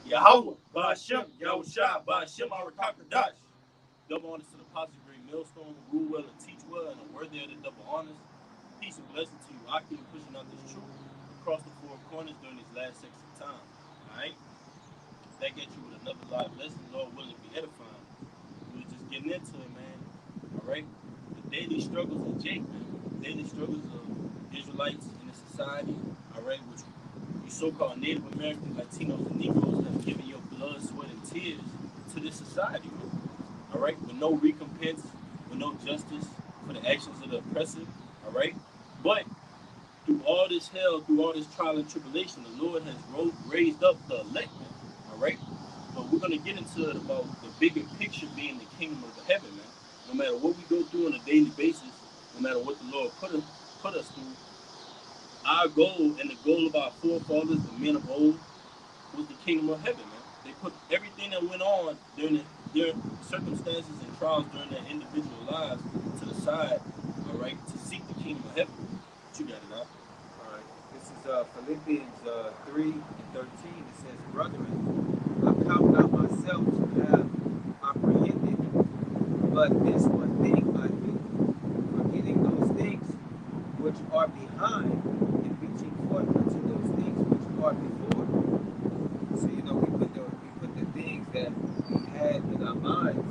Yahweh, Ba'ashem, Yahushua, Ba'ashem, Arakakadash. Double honors to the positive great millstone who rule well and teach well and are worthy of the double honors. Peace and blessing to you. I keep pushing out this truth across the four corners during these last section of time. Alright? Back at you with another live lesson, Lord willing to be edifying. We was just getting into it, man. Alright? The daily struggles of Jake, man. The daily struggles of Israelites in the society, alright, which you so-called Native Americans, Latinos, and Negroes have given your blood, sweat, and tears to this society, man. Alright? With no recompense, with no justice for the actions of the oppressor, alright? But through all this hell, through all this trial and tribulation, the Lord has raised up the elect, man. Alright? But we're going to get into it about the bigger picture being the kingdom of the heaven, man. No matter what we go through on a daily basis, no matter what the Lord put us through, our goal and the goal of our forefathers, the men of old, was the kingdom of heaven, man. They put everything that went on during their circumstances and trials during their individual lives to the side, all right, to seek the kingdom of heaven. But you got it out. All right. This is Philippians 3 and 13. It says, Brethren, I count not myself to have apprehended, but this one thing I do, forgetting those things which are behind and reaching forth unto those things which are before. So, we put the things that we had in our minds,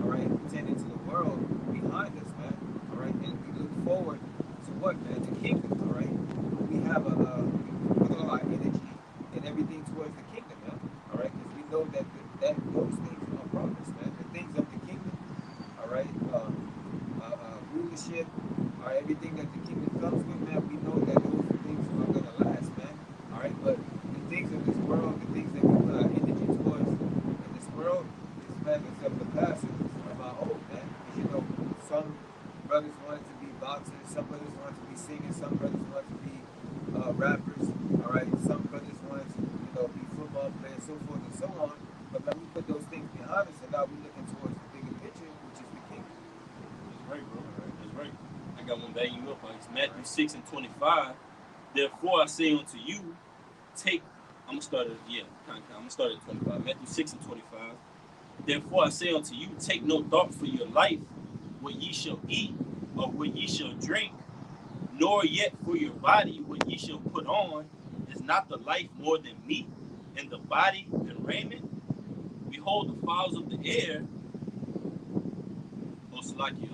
all right, pertaining to the world behind us, man, all right, and we look forward to what, man, the kingdom, all right. We have we put all our energy and everything towards the kingdom, man, all right, because we know that those things are promised, man, the things of the kingdom, all right, rulership, all right, everything that the kingdom comes with, man, we know that those things are gonna last, man, all right, but the things of this world, the things that we put our energy towards in this world, is matters of the past and of our old, man. Because some brothers wanted to be boxers, some brothers wanted to be singers, some brothers wanted to be rappers, all right. Some brothers wanted to, be football players, so forth and so on. But man, we put those things behind us, and now we're looking towards the bigger picture, which is the kingdom. That's right, bro. That's right. I got one backing you up on. It's Matthew 6 and 25. Therefore I say unto you, take. I'm gonna start at 25. Matthew 6 and 25. Therefore I say unto you, take no thought for your life, what ye shall eat, or what ye shall drink, nor yet for your body, what ye shall put on. Is not the life more than meat, and the body than raiment? Behold the fowls of the air. Oh, Salaki,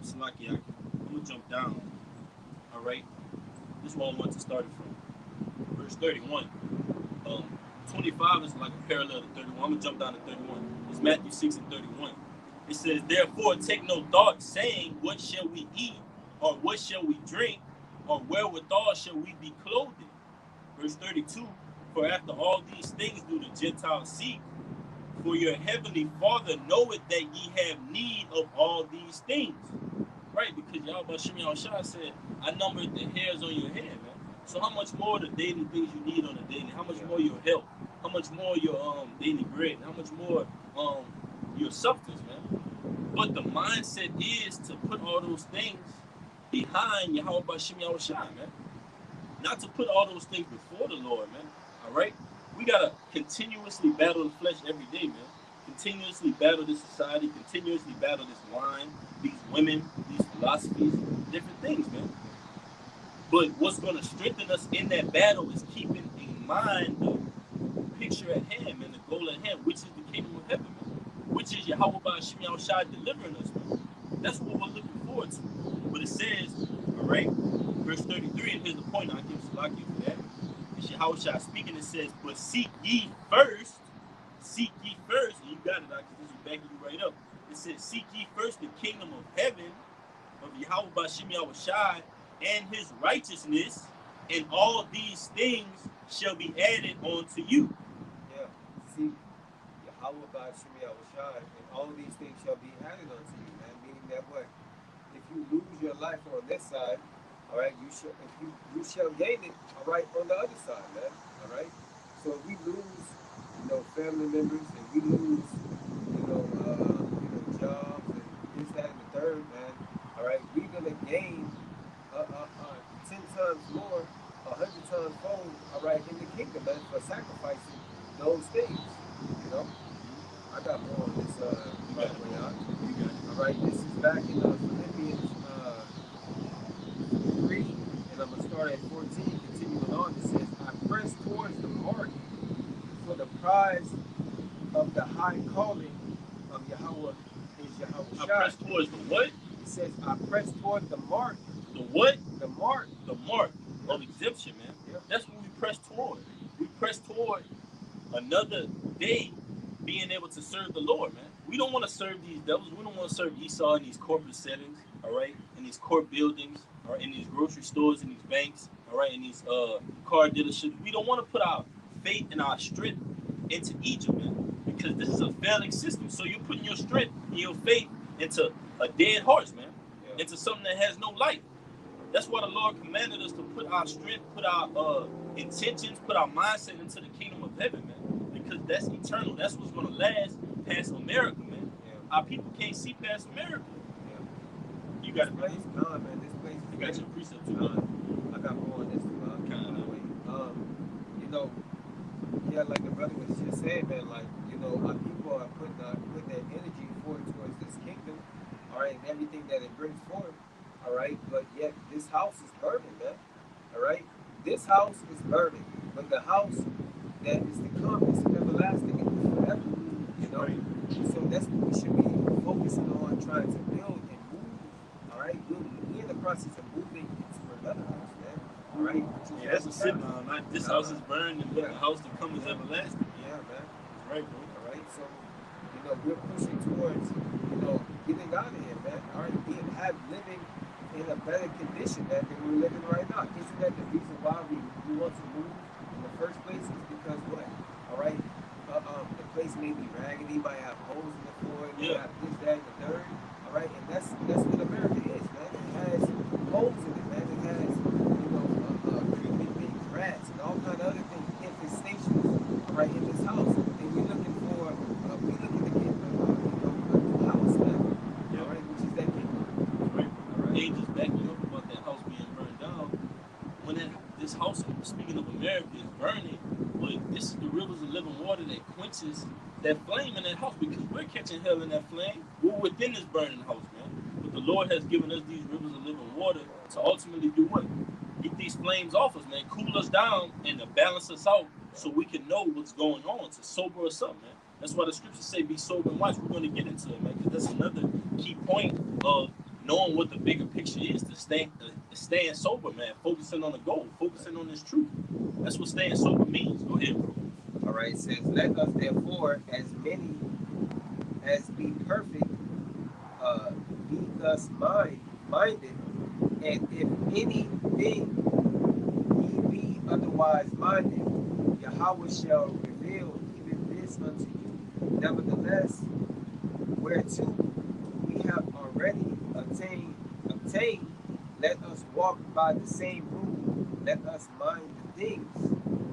Salaki, I'm gonna jump down. All right, this one I want to start it from verse 31. 25 is like a parallel to 31. I'm gonna jump down to 31. It's Matthew 6 and 31. It says, therefore take no thought, saying, what shall we eat, or what shall we drink, or wherewithal shall we be clothed? Verse 32, for after all these things do the Gentiles seek, for your heavenly Father knoweth that ye have need of all these things. Right, because Yahweh Shemi Yahushua said, I numbered the hairs on your head, man. So how much more the daily things you need on a daily? How much more your health? How much more your daily bread? How much more your substance, man? But the mindset is to put all those things behind Yahweh Shemi Yahushua, man. Not to put all those things before the Lord, man. All right? We got to continuously battle the flesh every day, man. Continuously battle this society, continuously battle this wine, these women, these philosophies, different things, man. But what's going to strengthen us in that battle is keeping in mind the picture at hand, man, the goal at hand, which is the kingdom of heaven, man. Which is Yahweh Shemi Yahushua delivering us, man. That's what we're looking forward to. But it says, all right, verse 33, and here's the point, I'll give Salaki for that. It's Yahushua speaking, it says, but seek ye first, and you got it, because this is backing you right up. It says, seek ye first the kingdom of heaven, of Yahweh Shemi Yahushua, and his righteousness, and all these things shall be added unto you. Yeah, seek Yahweh Shemi Yahushua, and all these things shall be added unto you, man. Meaning that what? If you lose your life on this side, all right, you shall gain it, all right, on the other side, man, all right. So if we lose, family members, and we lose, jobs and this, that, and the third, man, all right, we're gonna gain 10 times more, 100 times fold, all right, in the kingdom. calling of Yahweh is Yahweh I Shai. press towards the what? It says, I press toward the mark. The what? The mark. The mark of exemption, man. Yeah. That's what we press toward. We press toward another day being able to serve the Lord, man. We don't want to serve these devils. We don't want to serve Esau in these corporate settings, all right? In these court buildings, all right? In these grocery stores, in these banks, all right? In these car dealerships. We don't want to put our faith and our strength into Egypt, man, because this is a failing system. So you're putting your strength and your faith into a dead horse, man, into something that has no life. That's why the Lord commanded us to put our strength, put our intentions, put our mindset into the kingdom of heaven, man. Because that's eternal. That's what's going to last past America, man. Yeah. Our people can't see past America. Yeah. You got this place, man. This place. You got your precept too, I got more on this too, you know, yeah, like the brother was just saying, man. Like, you know, our people are putting their energy forward towards this kingdom, all right, and everything that it brings forth. All right, but yet this house is burning, man. All right, this house is burning, but the house that is to come is everlasting and forever. You know, so that's what we should be focusing on, trying to build and move. All right, we're in the process of moving into another house, man. All right, yeah, that's a sitting on. This house is burned, and the house to come is everlasting. Yeah, man. That's right, bro. All right, so you know we're pushing towards getting out of here, man. All right, living in a better condition than we're living right now. Isn't that the reason why we want to move in the first place? Is because what? All right, the place may be raggedy, might have holes in the floor, may have this, that, and the third. All right, and that's what America is, man. It has holes in it, man. It has creeping things, rats, and all kind of other things, infestations, right in this house. And we're looking to get a new house, man. All right, which is that kingdom. Angels backing up about that house being burned down. When this house, speaking of America, is burning, but this is the rivers of living water that quenches that flame in that house, because we're catching hell in that flame. We're within this burning house, man. But the Lord has given us these rivers of living water to ultimately do what? Get these flames off us, man. Cool us down and to balance us out so we can know what's going on, to sober us up, man. That's why the scriptures say be sober and watch. We're going to get into it, man, because that's another key point of knowing what the bigger picture is, to staying sober, man. Focusing on the goal, focusing on this truth. That's what staying sober means. Go ahead, bro. All right, it says, let us therefore, as many as be perfect, be thus minded, and if anything ye be otherwise minded, Yahweh shall reveal even this unto you. Nevertheless, whereto we have already obtained, let us walk by the same rule. Let us mind the things,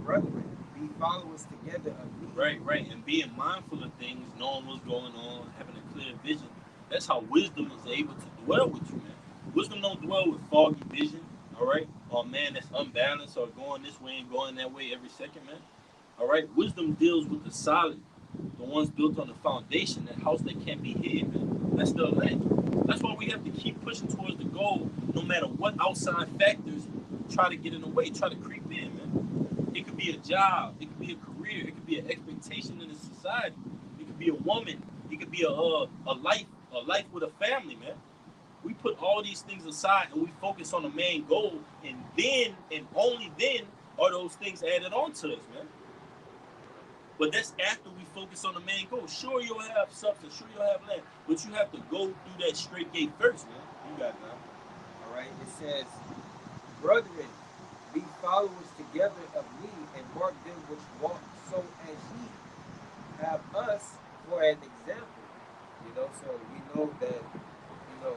brethren, be followers together of me. Right. And being mindful of things, knowing what's going on, having a clear vision. That's how wisdom is able to dwell with you, man. Wisdom don't dwell with foggy vision, all right? Or a man that's unbalanced or going this way and going that way every second, man. All right? Wisdom deals with the solid, the ones built on the foundation, that house that can't be hid, man. That's the elect. That's why we have to keep pushing towards the goal, no matter what outside factors try to get in the way, try to creep in, man. It could be a job, it could be a career, it could be an expectation in the society, it could be a woman, it could be a life with a family, man. We put all these things aside and we focus on the main goal, and then and only then are those things added on to us, man. But that's after we focus on the main goal. Sure, you'll have substance, sure, you'll have land, but you have to go through that straight gate first, man. You got it, man. All right, it says, brethren, be followers together of me, and mark them which walk so as ye have us for an example. So we know that, the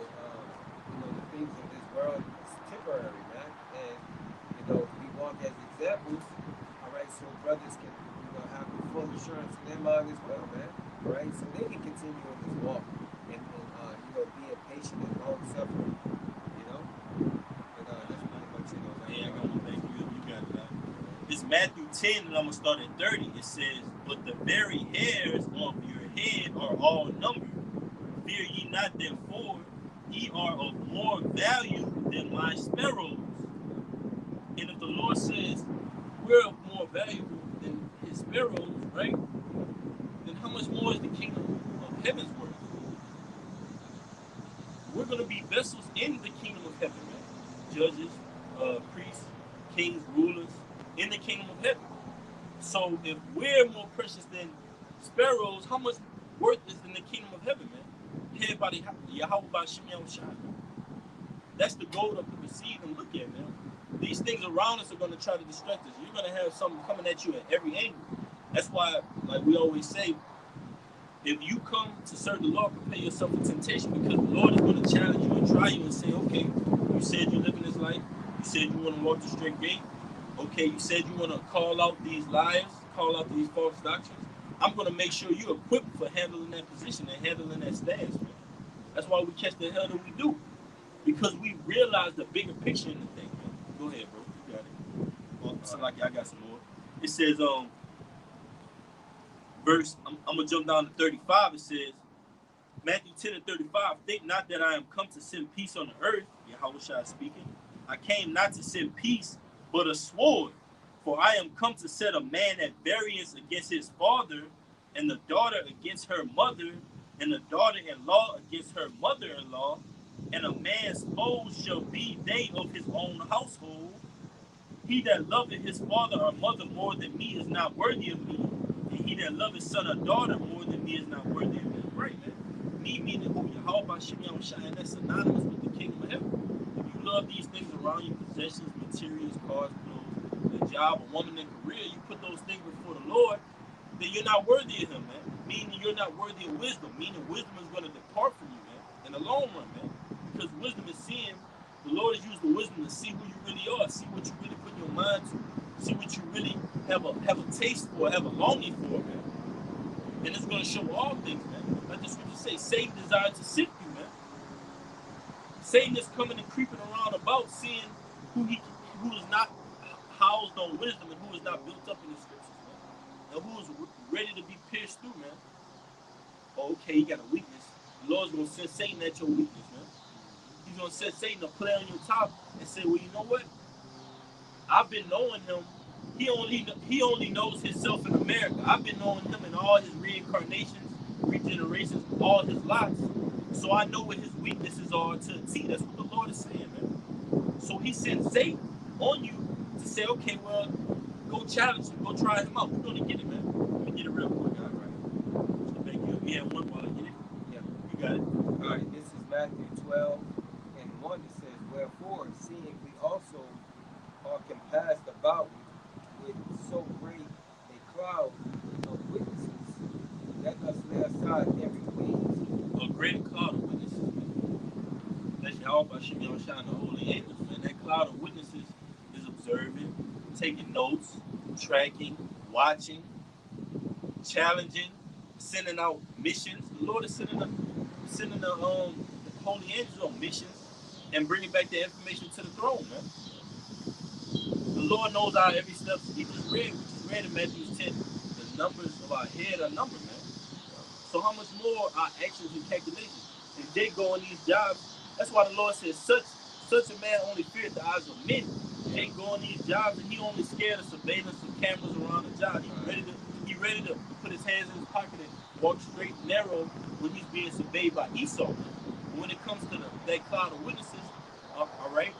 things of this world is temporary, man. And, we walk as examples, all right, so brothers can, have the full assurance in their mind as well, man. All right, so they can continue in this walk and being patient and long suffering, And that's pretty much, man. Yeah, I got one thing for you. You got it, man. It's Matthew 10, and I'm going to start at 30. It says, but the very hairs of your head are all numbered. Fear ye not, therefore, ye are of more value than my sparrows. And if the Lord says we're of more valuable than his sparrows, right? Then how much more is the kingdom of heaven's worth? We're going to be vessels in the kingdom of heaven, man. Judges, priests, kings, rulers, in the kingdom of heaven. So if we're more precious than sparrows, how much worth is in the kingdom of heaven, man? Head by the Yahweh by Shimei Shai. That's the goal to perceive and look at, man. These things around us are going to try to distract us. You're going to have something coming at you at every angle. That's why, like we always say, if you come to serve the Lord, prepare yourself for temptation, because the Lord is going to challenge you and try you and say, okay, you said you're living this life. You said you want to walk the straight gate. Okay, you said you want to call out these liars, call out these false doctrines. I'm going to make sure you're equipped for handling that position and handling that stance, man. That's why we catch the hell that we do, because we realize the bigger picture in the thing, man. Go ahead, bro. You got it. Well, so like I got some more. It says, verse, I'm going to jump down to 35. It says, Matthew 10 and 35, think not that I am come to send peace on the earth, Yahweh Shai speaking. I came not to send peace, but a sword. For I am come to set a man at variance against his father, and the daughter against her mother, and the daughter-in-law against her mother-in-law, and a man's foes shall be they of his own household. He that loveth his father or mother more than me is not worthy of me, and he that loveth son or daughter more than me is not worthy of me. Right, man. Me meaning who Yahweh by Shimei Shai, and that's synonymous with the kingdom of heaven. If you love these things around you, possessions, materials, cars, clothes, a job, a woman, and career, you put those things before the Lord, then you're not worthy of him, man. Meaning you're not worthy of wisdom. Meaning wisdom is going to depart from you, man, in the long run, man. Because wisdom is seeing, the Lord has used the wisdom to see who you really are, see what you really put your mind to, see what you really have a taste for, have a longing for, man. And it's going to show all things, man. Like the scripture say, Satan desires to sift you, man. Satan is coming and creeping around about, seeing who is not housed on wisdom and who is not built up in the scriptures, man. And who is ready to be pierced through, man. Oh, okay, you got a weakness. The Lord's going to send Satan at your weakness, man. He's going to send Satan to play on your top and say, well, you know what? I've been knowing him. He only knows himself in America. I've been knowing him in all his reincarnations, regenerations, all his lives. So I know what his weaknesses are to a T. That's what the Lord is saying, man. So he sends Satan on you to say, okay, well, go challenge him, go try him out. We're going to get it, man. Let me get it real quick. All right. So thank you. Yeah, one while I get it. Yeah. You got it. All right, this is Matthew 12 and 1. It says, wherefore, seeing we also are compassed about with so great a cloud of witnesses, let us lay aside every weight. A great cloud of witnesses, man. That's Yahweh by Shimei Shai and the holy angels, man. That cloud of witnesses is observing, taking notes, tracking, watching, challenging, sending out missions. The Lord is sending the holy angels on missions and bringing back the information to the throne, man. The Lord knows our every step. We just read in Matthew 10, the numbers of our head are numbered, man. So how much more our actions and calculations? If they go on these jobs, that's why the Lord says, such a man only feared the eyes of men. They go on these jobs and he only scared of surveillance of cameras around the job. He ready to put his hands in his pocket and walk straight and narrow when he's being surveyed by Esau. But when it comes to that cloud of witnesses, all right,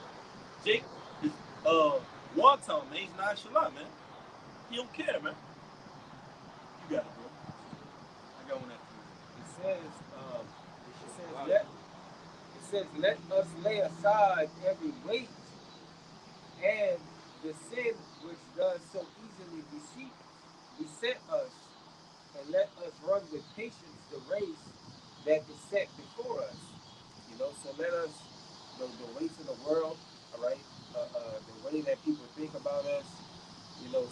Jake is one time, man. He's nonchalant, man. He don't care, man. You got it, bro. I got one after you. Let us lay aside every weight and the sin which does so easily beset us, and let us run with patience the race that is set before us. So let us, the weights of the world, all right, the way that people think about us,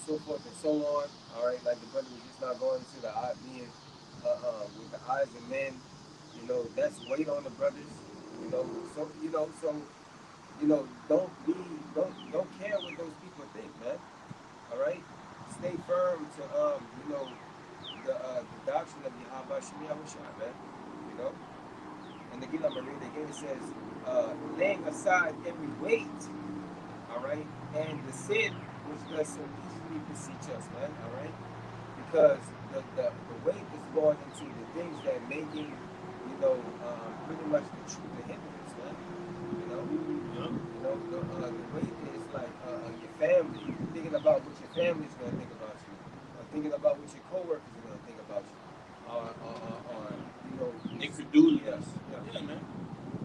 so forth and so on, all right, like the brother was just not going to the eye, being with the eyes of men, that's weight on the brothers, don't care what those people think, man, all right, stay firm to, the doctrine of Yahweh Shemi Yahushua, man, you know. And again, I'm gonna read it again. It says, laying aside every weight, all right, and the sin which does so easily beseech us, man, all right. because the weight is going into the things that making, pretty much the truth a hindrance, man. You know, Yeah. the weight is like your family, thinking about what your family's going to think about you, or thinking about what your coworkers are going to think about you, or Incredulity. yes, yeah. Yeah, man.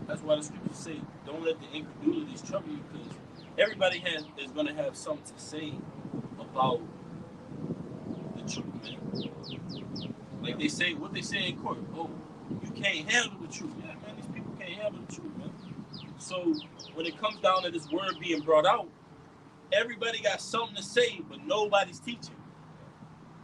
That's why the scriptures say, don't let the incredulities trouble you, because everybody is going to have something to say about the truth, man. Like they say, what they say in court, oh, you can't handle the truth. Yeah, man, these people can't handle the truth, man. So when it comes down to this word being brought out, everybody got something to say, but nobody's teaching.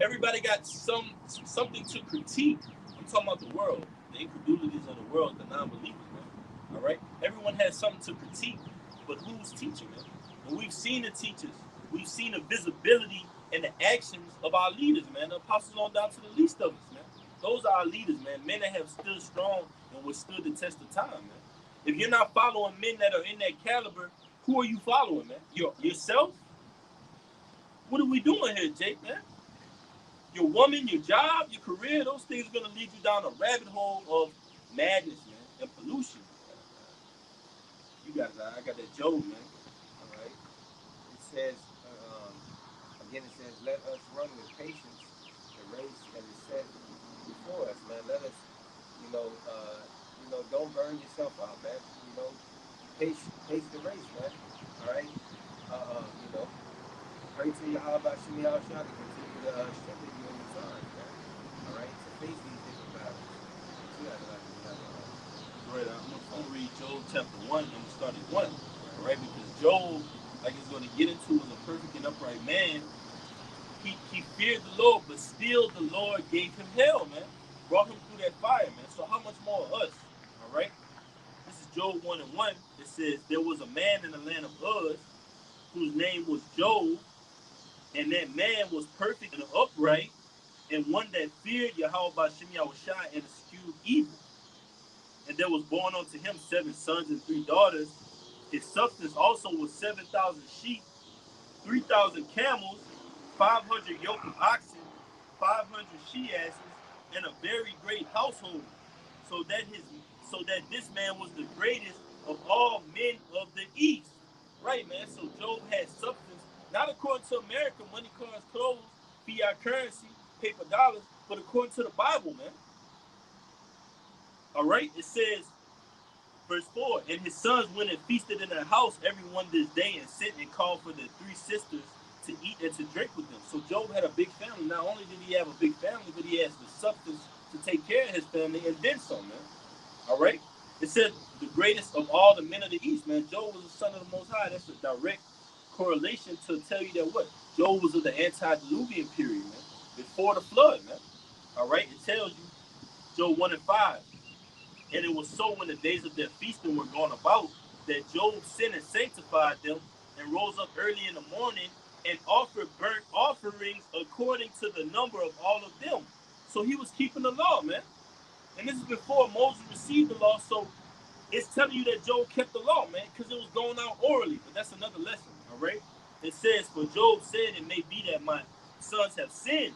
Everybody got something to critique. I'm talking about the world, the incredulities of the world, the non-believers, man. All right, everyone has something to critique, but who's teaching, man? And we've seen the teachers, we've seen the visibility and the actions of our leaders, man. The apostles on down to the least of us, man. Those are our leaders, man. Men that have stood strong and withstood the test of time, man. If you're not following men that are in that caliber, who are you following, man? Yourself? What are we doing here, Jake, man? Your woman, your job, your career, those things are gonna lead you down a rabbit hole of madness, man, and pollution. You got that? I got that Job, man. All right. It says, again, it says, let us run with patience the race that is set before us, man. Let us, don't burn yourself out, man. Pace the race, man. All right. You know, pray to Yahweh Shemi Shah to continue to strengthen you in the times, man. All right, to face these different battles. So yeah, Right. I'm gonna read Job chapter 1. I'm gonna start at 1. All right, because Job, like he's gonna get into, was a perfect and upright man. He feared the Lord, but still the Lord gave him hell, man. Brought him through that fire, man. So how much more us? All right. This is Job 1 and 1. It says, there was a man in the land of Uz whose name was Job, and that man was perfect and upright, and one that feared Yahweh by Shem Yahushai and eschewed evil. And there was born unto him 7 sons and 3 daughters. His substance also was 7,000 sheep, 3,000 camels, 500 yoke of oxen, 500 she asses, and a very great household. So that his so that this man was the greatest of all men of the east. Right, man. So Job had substance, not according to American money, cars, clothes, fiat currency, paper dollars, but according to the Bible, man. All right. It says, verse 4, and his sons went and feasted in their house every one this day, and sent and called for their 3 sisters to eat and to drink with them. So Job had a big family. Not only did he have a big family, but he has the substance to take care of his family and then some, man. All right? It said the greatest of all the men of the East, man. Job was the son of the Most High. That's a direct correlation to tell you that what? Job was of the antediluvian period, man. Before the flood, man. All right? It tells you, Job 1 and 5. And it was so when the days of their feasting were gone about that Job sinned and sanctified them and rose up early in the morning and offered burnt offerings according to the number of all of them. So he was keeping the law, man. And this is before Moses received the law. So it's telling you that Job kept the law, man, because it was going out orally. But that's another lesson, all right? It says, for Job said, it may be that my sons have sinned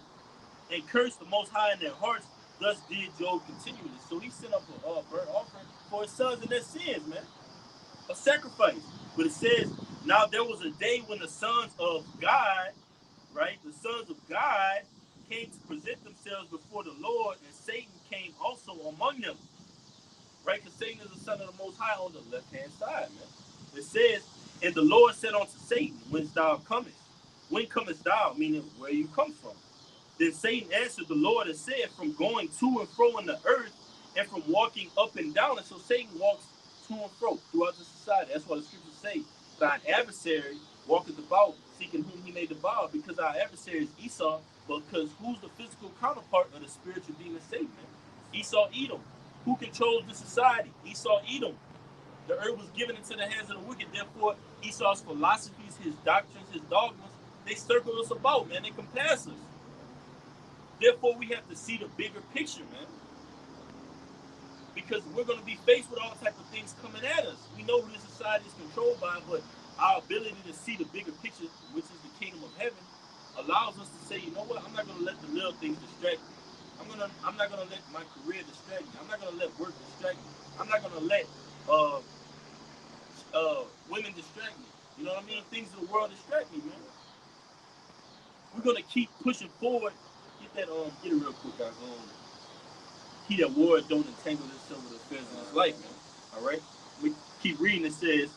and cursed the Most High in their hearts. Thus did Job continually. So he sent up a burnt offering for his sons and their sins, man. A sacrifice. But it says, now there was a day when the sons of God, right? The sons of God came to present themselves before the Lord, and Satan came also among them. Right? Because Satan is the son of the Most High on the left-hand side, man. It says, and the Lord said unto Satan, whence thou comest? When comest thou? Meaning, where you come from. Then Satan answered the Lord and said, from going to and fro in the earth and from walking up and down. And so Satan walks to and fro throughout the society. That's why the scriptures say, thine adversary walketh about, seeking whom he may devour, because our adversary is Esau, but because who's the physical counterpart of the spiritual demon Satan, man? Esau, Edom. Who controls the society? Esau, Edom. The earth was given into the hands of the wicked. Therefore, Esau's philosophies, his doctrines, his dogmas, they circle us about, man. They compass us. Therefore, we have to see the bigger picture, man. Because we're going to be faced with all types of things coming at us. We know who this society is controlled by, but our ability to see the bigger picture, which is the kingdom of heaven, allows us to say, you know what, I'm not gonna let the little things distract me. I'm not gonna let my career distract me. I'm not gonna let work distract me. I'm not gonna let uh women distract me. You know what I mean? Things in the world distract me, man. We're gonna keep pushing forward. Get it real quick, guys. He that war don't entangle himself with affairs in his life, man. All right. We keep reading. It says,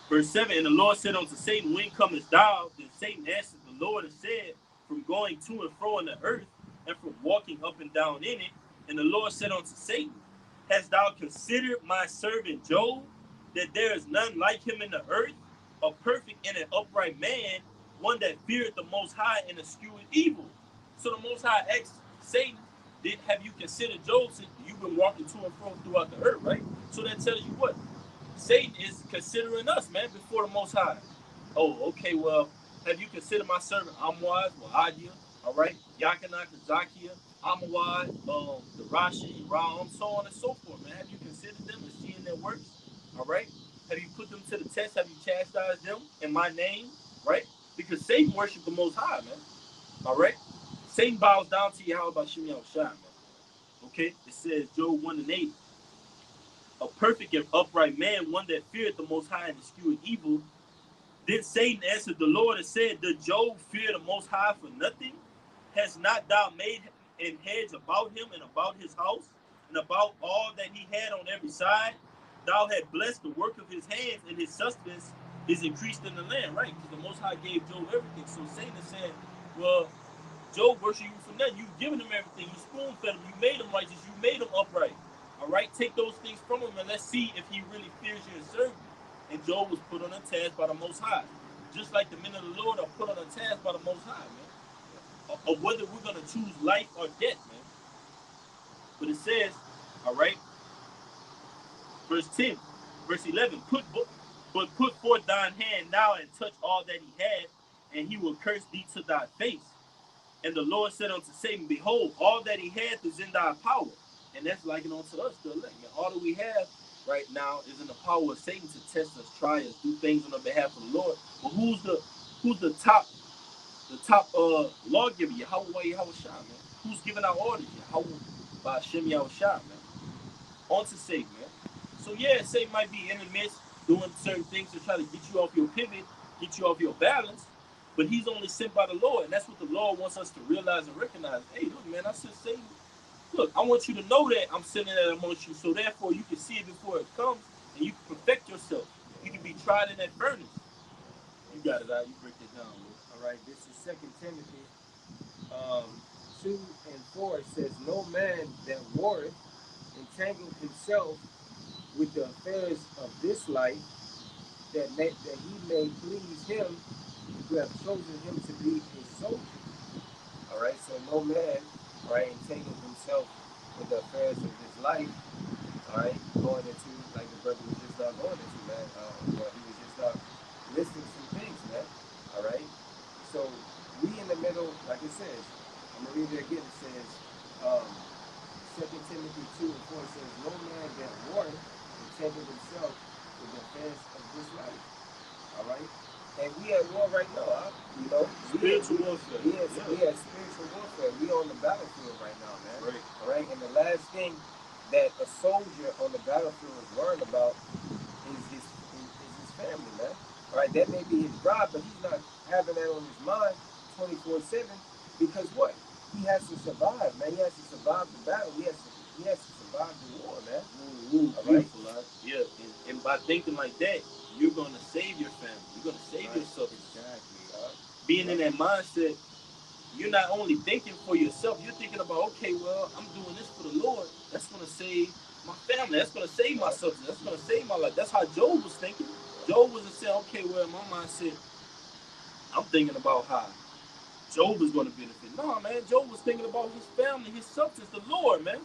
verse 7, and the Lord said unto Satan, when comest thou? Then Satan answered the Lord and said, from going to and fro in the earth, and from walking up and down in it. And the Lord said unto Satan, hast thou considered my servant Job, that there is none like him in the earth, a perfect and an upright man, one that feareth the Most High and escheweth evil? So the Most High asked Satan, have you considered Job since you've been walking to and fro throughout the earth, right? So that tells you what? Satan is considering us, man, before the Most High. Oh, okay, well, have you considered my servant Amwaz, Waadia, all right, Yakanah, Zakia, Amawad, the Rashi, Ram, so on and so forth, man? Have you considered them and seeing their works, all right? Have you put them to the test? Have you chastised them in my name, right? Because Satan worshiped the Most High, man, all right? Satan bows down to Yahweh Bashim Yahushua, man, okay? It says, Job 1 and 8, a perfect and upright man, one that feared the Most High and eschewed evil. Then Satan answered the Lord and said, did Job fear the Most High for nothing? Has not thou made an hedge about him and about his house and about all that he had on every side? Thou had blessed the work of his hands, and his substance is increased in the land, right? Because the Most High gave Job everything. So Satan said, well, Job worship you for nothing. You've given him everything. You spoon fed him. You made him righteous. You made him upright. All right? Take those things from him and let's see if he really fears you and serves you. And Job was put on a task by the Most High. Just like the men of the Lord are put on a task by the Most High, man. Of whether we're going to choose life or death, man. But it says, all right, verse 10, verse 11, but put forth thine hand now and touch all that he had, and he will curse thee to thy face. And the Lord said unto Satan, behold, all that he hath is in thy power. And that's likened unto us, the elect. All that we have right now is in the power of Satan to test us, try us, do things on the behalf of the Lord. But who's the top lawgiver? Yahweh Yahushua, man. Who's giving out orders? Yahweh by Shem Yahushua, man. On to Satan, man. So yeah, Satan might be in the midst doing certain things to try to get you off your pivot, get you off your balance. But he's only sent by the Lord, and that's what the Lord wants us to realize and recognize. Hey, look, man, I said, Satan, look, I want you to know that I'm sending that amongst you, so therefore you can see it before it comes, and you can perfect yourself. You can be tried in that furnace. You got it out. You break it down, man. All right, this is Second Timothy 2 and 4. It says, no man that warreth entangle himself with the affairs of this life, that he may please him who have chosen him to be a soldier. All right, so no man, all right, entangle himself with the affairs of this life. All right, going into, like the brother was just going into, man. Well, he was just listing some things, man. All right, so we in the middle, like it says, I'm gonna read it again. It says, 2 Timothy 2 and 4 says, no man that warreth entangle himself with the affairs of this life. All right, and we at war right now, huh? You know, spiritual warfare. We at spiritual warfare. We on the battlefield right now, man. Right. All right, and the last thing that a soldier on the battlefield is worried about is his family, man. All right, that may be his job, but he's not having that on his mind 24/7 because what? He has to survive, man. He has to survive the battle. He has to survive the war, man. All right? Yeah, and by thinking like that, you're going to save your family. You're going to save yourself. Exactly. Being in that mindset, you're not only thinking for yourself, you're thinking about, okay, well, I'm doing this for the Lord. That's going to save my family. That's going to save my substance. That's going to save my life. That's how Job was thinking. Job was saying, okay, well, in my mindset, I'm thinking about how Job is going to benefit. No, man, Job was thinking about his family, his substance, the Lord, man.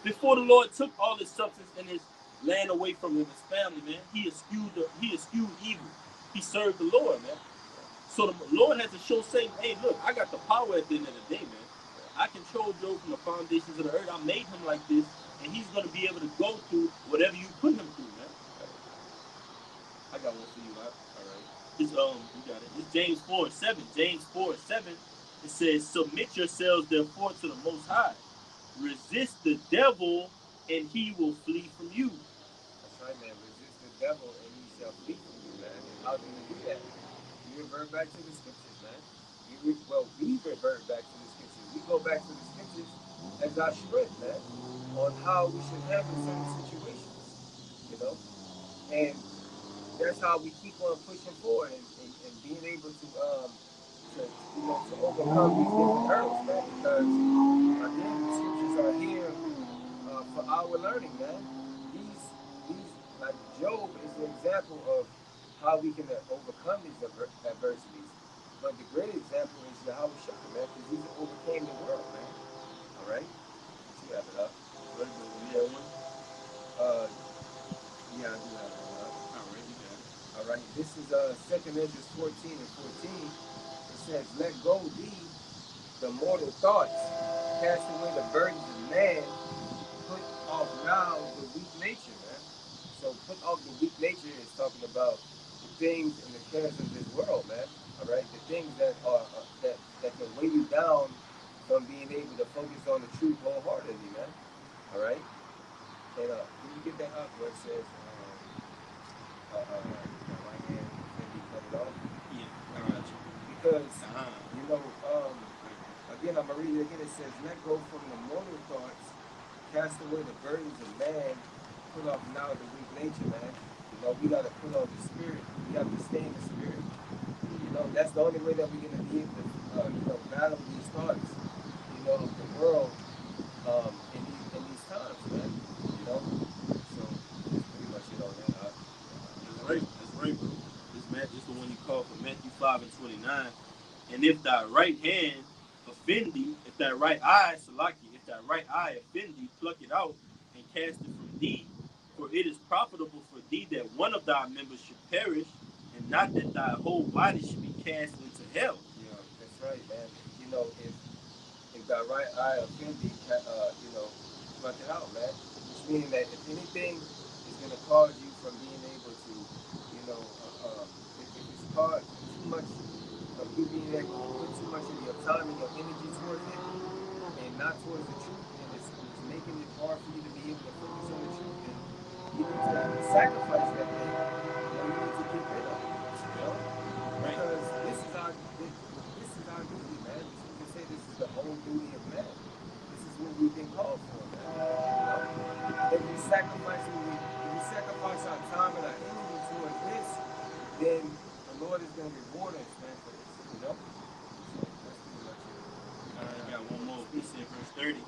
Before the Lord took all his substance and his land away from him, his family, man, he eschewed evil. He served the Lord, man. So the Lord had to show Satan, hey, look, I got the power at the end of the day, man. I control Job from the foundations of the earth. I made him like this, and he's going to be able to go through whatever you put him through, man. I got one for you, man. All right. You got it. It's James 4:7. James 4:7. It says, "Submit yourselves therefore to the Most High. Resist the devil, and he will flee from you." That's right, man. Resist the devil and he shall flee from you, man. And how do you do that? You revert back to the scriptures, man. We revert back to the scriptures. We go back to the scriptures as our strength, man, on how we should handle certain situations, you know? And that's how we keep on pushing forward and being able to overcome these different hurdles, man. Because again, the scriptures are here for our learning, man. These like Job is an example of how we can overcome these adversities. But the great example is Yahweh Shah, man, because he overcame the world, man. All right, you have it up. Right, bro. You got one? Uh, yeah, I do have it up. All right, you got it. All right, this is Second Ezra 14:14. It says, "Let go thee the mortal thoughts, cast away the burdens of man, put off now the weak nature, man." So put off the weak nature is talking about the things and the cares of this world, man. All right, the things that are that can weigh you down from being able to focus on the truth wholeheartedly, man. All right, and can you get that up where it says, my right hand can be cut it off? Yeah, I All got right, you. because Uh-huh. you know, again, I'm gonna read it again. It says, "Let go from the mortal thoughts, cast away the burdens of man, put off now the weak nature, man." You know, we gotta put on the spirit. We have to stay in the spirit. You know, that's the only way that we're gonna be able to, battle these thoughts. You know, of the world in these times, man. You know, so that's pretty much it on that. That's right. That's right, bro. This the one you call for Matthew 5:29. "And if thy right hand offend thee, if thy right eye, Salaki, if thy right eye offend thee, pluck it out and cast it from thee. For it is profitable for thee that one of thy members should perish, and not that thy whole body should be cast into hell." Yeah, that's right, man. You know, if thy right eye offend thee, pluck it out, man. Which meaning that if anything is going to cause you from being able to, you know, if it's caused too much of you being able to put too much of your time and your energy towards it and not towards the truth, and it's making it hard for you to be able to focus on the truth, then you need to sacrifice that thing. You know, you need to get rid of it. You know, Right. because this is our duty, man. The scripture say this is the whole duty of man. This is what we've been called for, man. You know, if we sacrifice our time and our energy towards this, then the Lord is going to reward us, man, for this. You know, so that's pretty much it. All right, I got one more. He Speak. said, verse 30.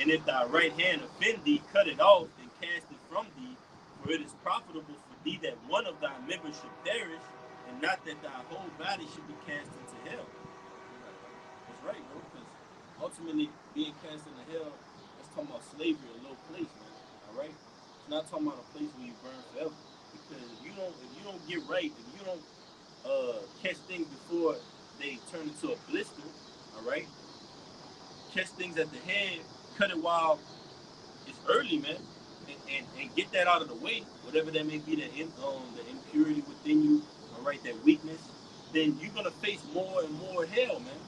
"And if thy right hand offend thee, cut it off and cast it from thee. For it is profitable for thee that one of thy members should perish, and not that thy whole body should be cast into hell." That's right, bro. Because ultimately, being cast into hell, that's talking about slavery, a low place, man. All right. It's not talking about a place where you burn forever. Because if you don't get right, if you don't catch things before they turn into a blister, all right. Catch things at the head, cut it while it's early, man, and get that out of the way, whatever that may be, the impurity within you, all right, that weakness. Then you're gonna face more and more hell, man.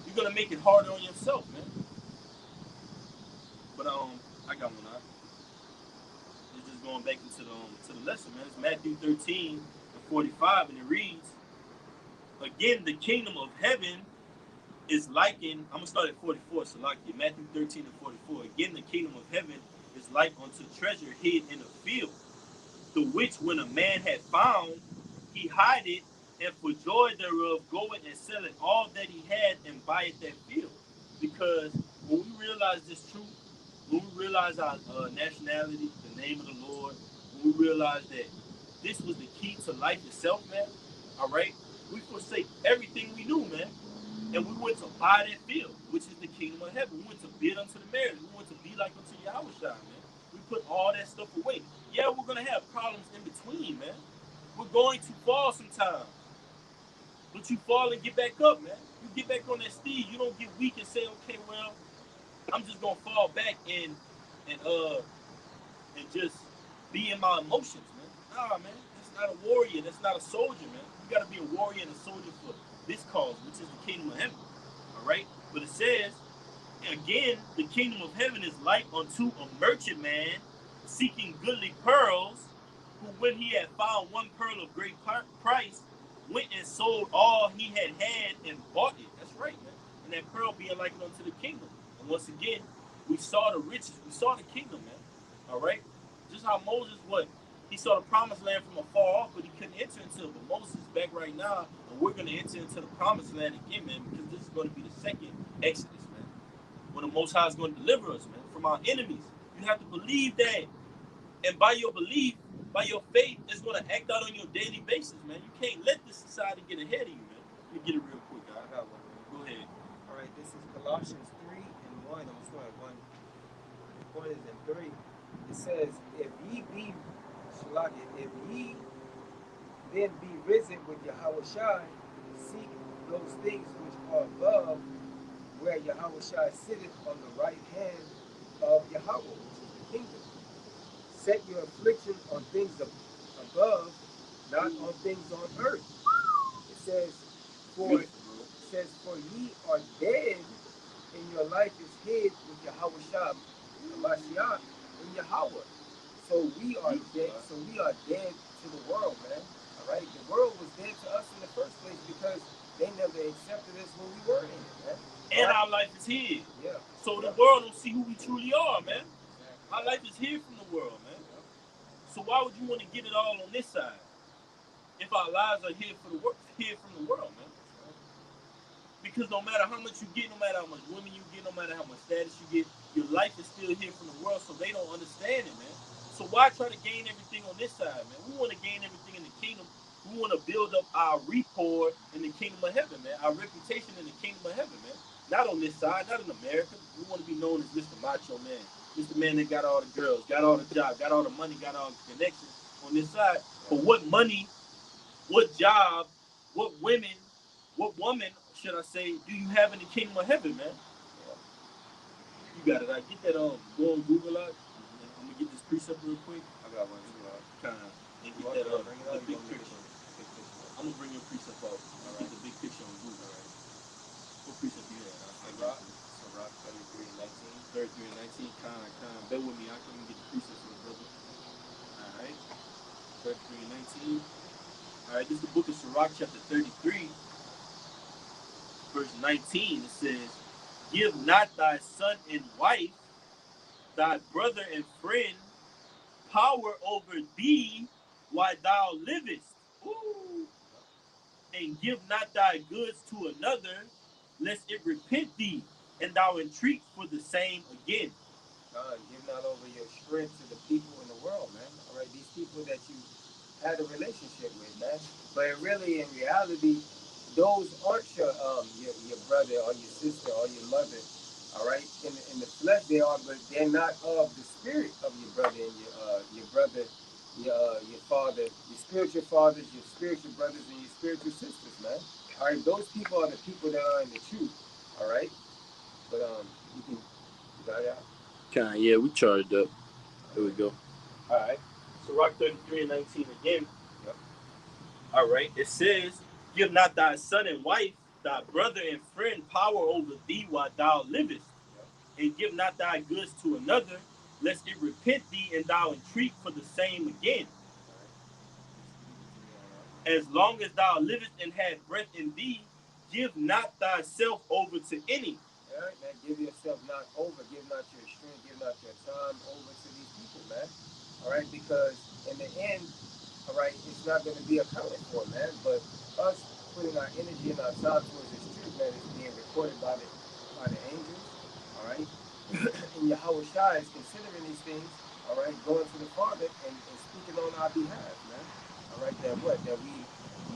You're gonna make it harder on yourself, man. But I got one. It's just going back into the lesson, man. It's Matthew 13:45, and it reads, "Again, the kingdom of heaven is likened." I'm gonna start at 44. So like Matthew 13:44. "Again, the kingdom of heaven is like unto treasure hid in a field, the which when a man had found, he hide it, and for joy thereof goeth and selleth all that he had and buyeth that field." Because when we realize this truth, when we realize our nationality, the name of the Lord, when we realize that this was the key to life itself, man, all right, we forsake everything we knew, man, and we went to buy that field, which is the kingdom of heaven. We went to bid unto the marriage. We went to be like unto Yahweh, man. We put all that stuff away. Yeah, we're gonna have problems in between, man. We're going to fall sometimes, but you fall and get back up, man. You get back on that steed. You don't get weak and say, "Okay, well, I'm just gonna fall back and and just be in my emotions, man." Nah, man, not a warrior. That's not a soldier, man. You got to be a warrior and a soldier for this cause, which is the kingdom of heaven. All right? But it says, again, the kingdom of heaven is like unto a merchant man seeking goodly pearls, who when he had found one pearl of great price, went and sold all he had and bought it. That's right, man. And that pearl being likened unto the kingdom. And once again, we saw the riches. We saw the kingdom, man. All right? Just how Moses, he saw the promised land from afar off, but he couldn't enter into it. But Moses is back right now, and we're going to enter into the promised land again, man, because this is going to be the second Exodus, man. When the Most High is going to deliver us, man, from our enemies. You have to believe that. And by your belief, by your faith, it's going to act out on your daily basis, man. You can't let this society get ahead of you, man. Let me get it real quick, guys. I got one. Go ahead. All right, this is Colossians 3 and 1. I'm going to start at 1. The point is in 3. It says, if ye then be risen with Yahweh Shai, seek those things which are above, where Yahweh Shai sitteth on the right hand of Yahweh, which is the kingdom. Set your affliction on things above, not on things on earth. It says, for ye are dead, and your life is hid with Yahweh Shai, Mashiach, in Yahweh. So we are dead. So we are dead to the world, man. All right. The world was dead to us in the first place because they never accepted us when we were in it, man. And our life is hid. Yeah. So the world don't see who we truly are, man. Our life is hid from the world, man. So why would you want to get it all on this side if our lives are hid from the world, man? Because no matter how much you get, no matter how much women you get, no matter how much status you get, your life is still hid from the world, so they don't understand it, man. So why try to gain everything on this side, man? We want to gain everything in the kingdom. We want to build up our rapport in the kingdom of heaven, man. Our reputation in the kingdom of heaven, man. Not on this side, not in America. We want to be known as Mr. Macho Man. Mr. Man that got all the girls, got all the job, got all the money, got all the connections on this side. But what money, what job, what women, what woman, should I say, do you have in the kingdom of heaven, man? You got it. I get that go on Google out. I'm gonna get this precept real quick. I got one. Kind of and get that the big picture. I'm gonna bring your precept out. Get the big picture on Google. All right. What precept you had? Sirach 33 and 19. 33 and 19. Kind of. Bear with me. I can get the precept for the brother. All right. 33 and 19. All right. This is the book of Sirach, chapter 33, verse 19. It says, "Give not thy son and wife, thy brother and friend, power over thee while thou livest. Ooh. And give not thy goods to another, lest it repent thee, and thou entreat for the same again." Give not over your strength to the people in the world, man. All right, these people that you had a relationship with, man. But really, in reality, those aren't your brother or your sister or your mother. All right, in the flesh they are, but they're not of the spirit of your brother and your brother, your father, your spiritual fathers, your spiritual brothers, and your spiritual sisters, man. All right, those people are the people that are in the truth. All right, but you got it out. Yeah, we charged up. There we go. All right. So Rock 33 and 19 again. Yep. All right. It says, "Give not thy son and wife, thy brother and friend power over thee while thou livest. Yep. And give not thy goods to another, lest it repent thee and thou entreat for the same again. As long as thou livest and have breath in thee, give not thyself over to any." All right, man. Give yourself not over. Give not your strength. Give not your time over to these people, man. All right, because in the end, all right, it's not going to be accounted for, man. But us putting our energy and our time towards this truth, man, is being recorded by the angels. All right, and Yahweh Shai is considering these things. All right, going to the Father and speaking on our behalf, man. All right, that we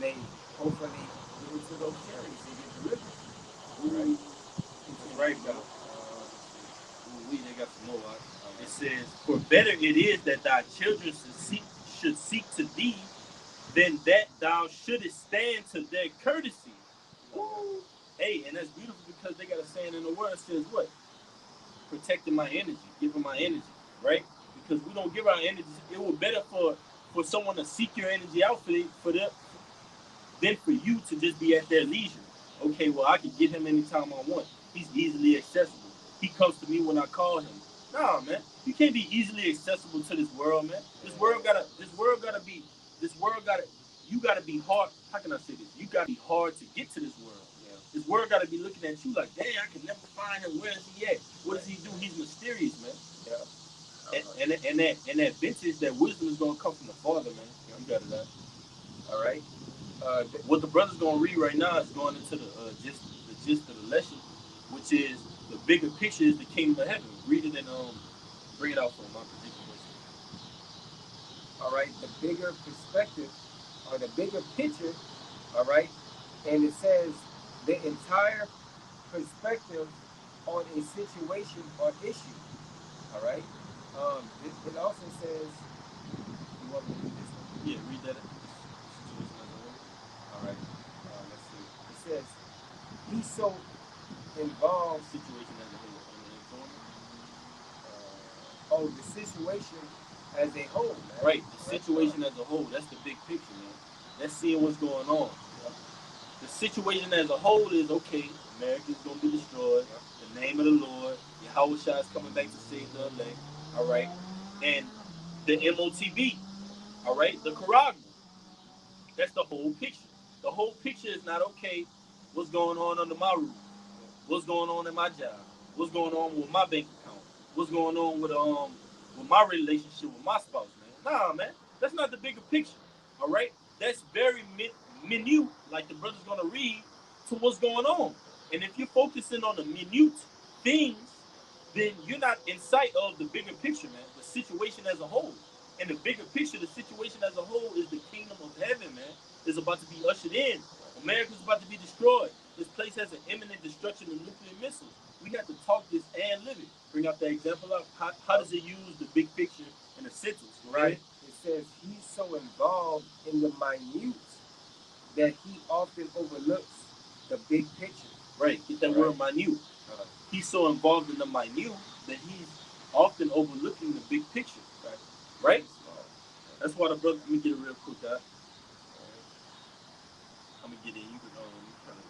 may hopefully get into those charities and get delivered. All right. Right, bro. They got some more. It says, "For better it is that thy children should seek to thee, than that thou shouldest stand to their courtesy." Ooh. Hey, and that's beautiful because they got a saying in the word that says what? Protecting my energy, giving my energy, right? Because we don't give our energy. It would better for for someone to seek your energy out for them than for you to just be at their leisure. Okay, well, I can get him anytime I want. He's easily accessible. He comes to me when I call him. Nah, man, you can't be easily accessible to this world, man. This world gotta, you gotta be hard. How can I say this? You gotta be hard to get to this world. Yeah. This world gotta be looking at you like, dang, I can never find him. Where is he at? What does he do? He's mysterious, man. Yeah. And that vintage, that wisdom is gonna come from the Father, man. You got it. All right. What the brother's gonna read right now is going into the gist of the lesson, which is the bigger picture is the kingdom of heaven. Read it and bring it out for my particular lesson. All right, the bigger perspective or the bigger picture. All right, and it says the entire perspective on a situation or issue. All right. It also says. You want me to read this one? Yeah, read that. All right. Let's see. It says he's so involved. Situation as a whole. The situation as a whole, man. Right. The situation as a whole. That's the big picture, man. That's seeing what's going on. The situation as a whole is okay. America's gonna be destroyed. The name of the Lord. Yahweh Shai is coming back to save the elect. All right. And the MOTB. All right. The Quran. That's the whole picture. The whole picture is not okay. What's going on under my roof? What's going on in my job? What's going on with my bank account? What's going on with my relationship with my spouse, man? Nah, man. That's not the bigger picture. All right. That's very minute, like the brother's gonna read, to what's going on. And if you're focusing on the minute things, then you're not in sight of the bigger picture, man. The situation as a whole. And the bigger picture, the situation as a whole, is the kingdom of heaven, man. Is about to be ushered in. America's about to be destroyed. This place has an imminent destruction of nuclear missiles. We have to talk this and live it. Bring up that example up. How does it use the big picture in a sentence? Right. It says he's so involved in the minute that he often overlooks the big picture. Right. Get that word minute. He's so involved in the minute that he's often overlooking the big picture. Right? That's why the brother. Let me get it real quick, guys. I'm gonna get in. You can kind of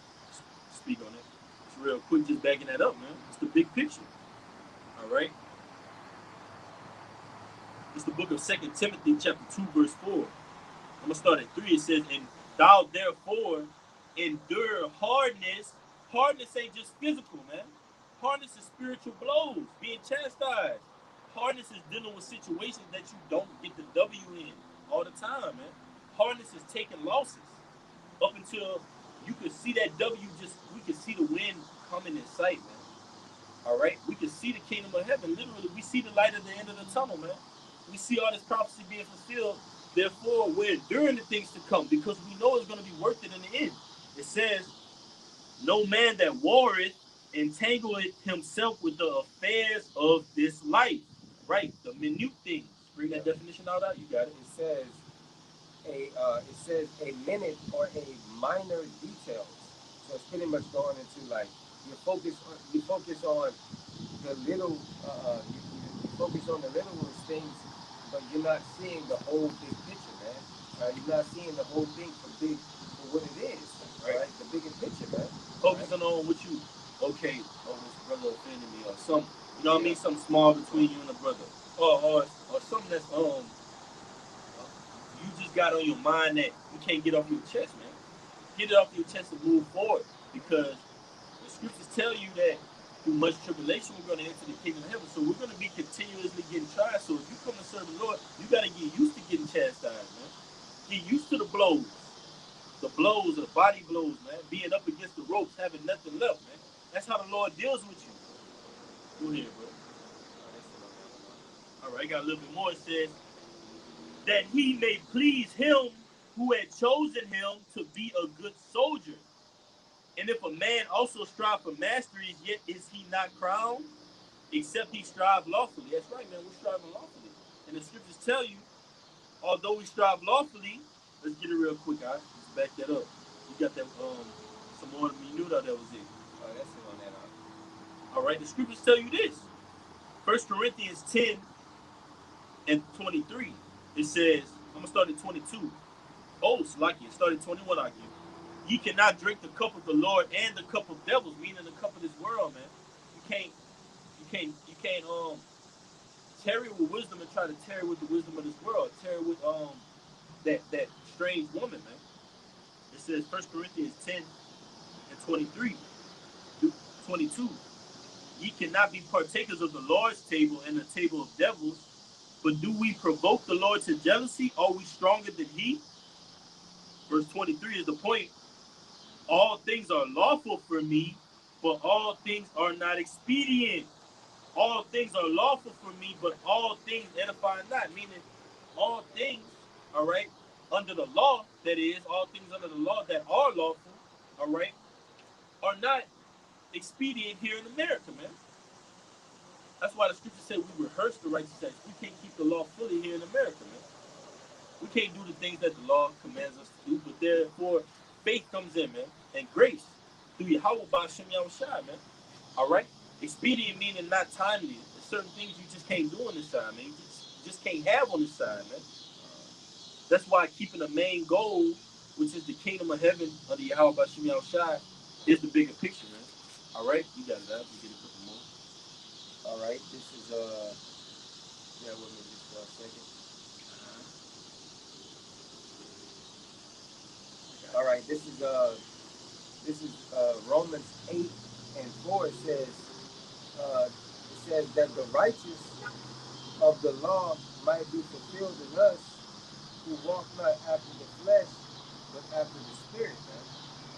speak on it. It's real quick, just backing that up, man. It's the big picture. All right. It's the book of 2 Timothy, chapter 2, verse 4. I'm gonna start at 3. It says, "And thou therefore endure hardness." Hardness ain't just physical, man. Hardness is spiritual blows, being chastised. Hardness is dealing with situations that you don't get the W in all the time, man. Hardness is taking losses up until you could see that W. We could see the wind coming in sight, man. All right, we can see the kingdom of heaven. Literally, we see the light at the end of the tunnel, man. We see all this prophecy being fulfilled. Therefore, we're enduring the things to come because we know it's going to be worth it in the end. It says, "No man that warreth entangleth himself with the affairs of this life." Right, the minute things. Bring that definition out. You got it. It says a minute or a minor details. So it's pretty much going into like you focus on the little you focus on the littlest things, but you're not seeing the whole big picture, man. You're not seeing the whole thing for what it is. Right? The bigger picture, man. Focusing on what you this brother offended me or something. You know what I mean? Something small between you and the brother. Or something that's you just got on your mind that you can't get off your chest, man. Get it off your chest and move forward. Because the scriptures tell you that through much tribulation we're going to enter the kingdom of heaven. So we're going to be continuously getting tried. So if you come to serve the Lord, you got to get used to getting chastised, man. Get used to the blows. The blows, the body blows, man. Being up against the ropes, having nothing left, man. That's how the Lord deals with you. Go ahead, bro. All right, I got a little bit more. It says, "That he may please him who had chosen him to be a good soldier. And if a man also strive for masteries, yet is he not crowned, except he strive lawfully." That's right, man. We're striving lawfully. And the scriptures tell you, although we strive lawfully, let's get it real quick, all right? Let's back that up. You got that, some more minute that was it. That's it on that. All right, the scriptures tell you this. 1 Corinthians 10 and 23. It says, I'm gonna start at 22. Oh, Slakia, start at 21. I give. Ye cannot drink the cup of the Lord and the cup of devils, meaning the cup of this world, man. You can't, you can't tarry with wisdom and try to tarry with the wisdom of this world. Tarry with that strange woman, man. It says First Corinthians 10 and 23 through 22. Ye cannot be partakers of the Lord's table and the table of devils. But do we provoke the Lord to jealousy? Are we stronger than he? Verse 23 is the point. All things are lawful for me, but all things are not expedient. All things are lawful for me, but all things edify not. Meaning, all things, all right, under the law, that is, all things under the law that are lawful, all right, are not expedient here in America, man. That's why the scripture said we rehearse the righteous acts. We can't keep the law fully here in America, man. We can't do the things that the law commands us to do, but therefore faith comes in, man, and grace through Yahweh by Shem Yahushua, man. All right? Expedient meaning not timely. There's certain things you just can't do on this side, man. You just can't have on this side, man. That's why keeping the main goal, which is the kingdom of heaven under Yahweh by Shem Yahushua, is the bigger picture, man. All right? You got it out. You get a couple more. All right, this is yeah, with me just for a second. All right, this is Romans 8:4. It says that the righteous of the law might be fulfilled in us who walk not after the flesh, but after the spirit, man.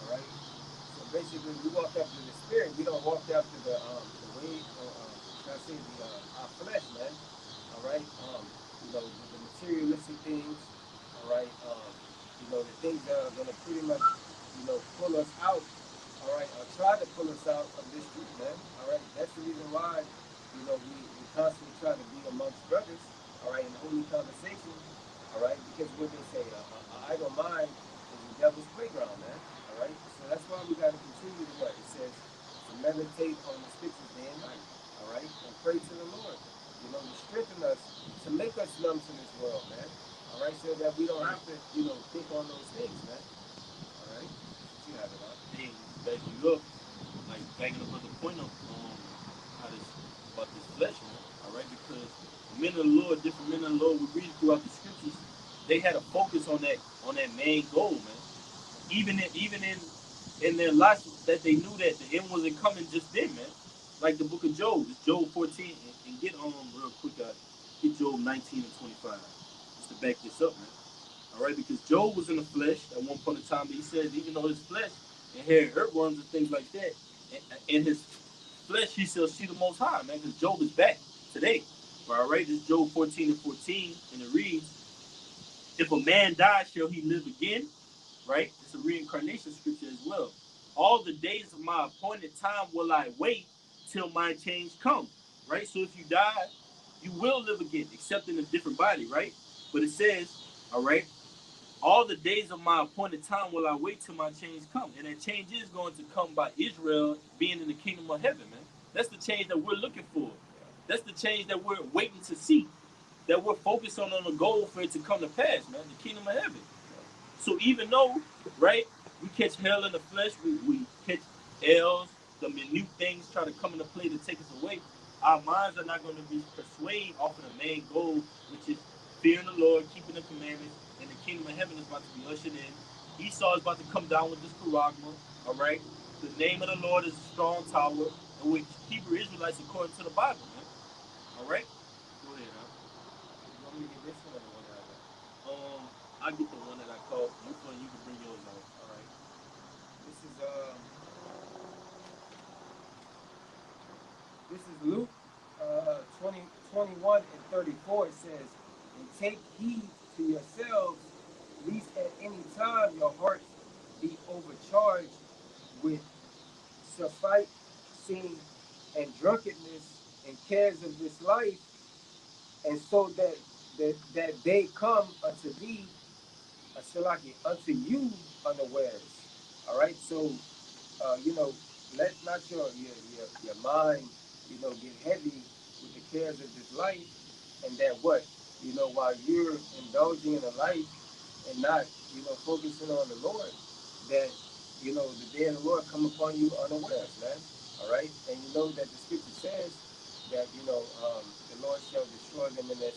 All right. So basically, we walk after the spirit. We don't walk after the way, or should I say, our flesh, man. All right. The materialistic things. All right. The things that are gonna pretty much, pull us out. All right, or try to pull us out of this truth, man. All right. That's the reason why, we constantly try to be amongst brothers. All right, in holy conversation. All right, because what they say, idle mind is the devil's playground, man. All right, so that's why we got to continue to what it says to meditate on the scriptures day and night. All right, and pray to the Lord. To strengthen us, to make us numb to this world, man. All right, so that we don't have to, think on those things, man. All right, you have it on. Hey, back you up, like backing up on the point of how this about this flesh, man. All right, because the men of the Lord, different men of the Lord, we read throughout the scriptures, they had a focus on that main goal, man. Even in their lives, that they knew that the end wasn't coming just then, man. Like the book of Job, it's Job 14, and get on real quick, get Job 19 and 25, just to back this up, man. All right, because Job was in the flesh at one point in time, but he says even though his flesh inherited earthworms and things like that, in his flesh he shall see the Most High, man, because Job is back today. All right, this is Job 14 and 14, and it reads, if a man die, shall he live again? Right? It's a reincarnation scripture as well. All the days of my appointed time will I wait till my change come. Right? So if you die, you will live again, except in a different body, right? But it says, all right, all the days of my appointed time will I wait till my change come. And that change is going to come by Israel being in the kingdom of heaven, man. That's the change that we're looking for. That's the change that we're waiting to see. That we're focused on the goal for it to come to pass, man. The kingdom of heaven. So even though, right, we catch hell in the flesh, we catch L's, the minute things try to come into play to take us away, our minds are not going to be persuaded off of the main goal, which is fearing the Lord, keeping the commandments, and the kingdom of heaven is about to be ushered in. Esau is about to come down with this charagma, all right? The name of the Lord is a strong tower, and we Hebrew Israelites according to the Bible, man. All right? Go ahead, huh? You want me to get this one or the one that I got? I get the one that I called. You can bring yours out. All right. This is Luke 20:21 and 34. It says, and take heed to yourselves, lest at any time your hearts be overcharged with sufficing and drunkenness and cares of this life, and so that they come unto thee, unto you unawares. All right, so let not your mind, get heavy with the cares of this life, and that what? while you're indulging in a life and not, focusing on the Lord, that, the day of the Lord come upon you unawares, man. All right? And you know that the scripture says that, the Lord shall destroy them in their,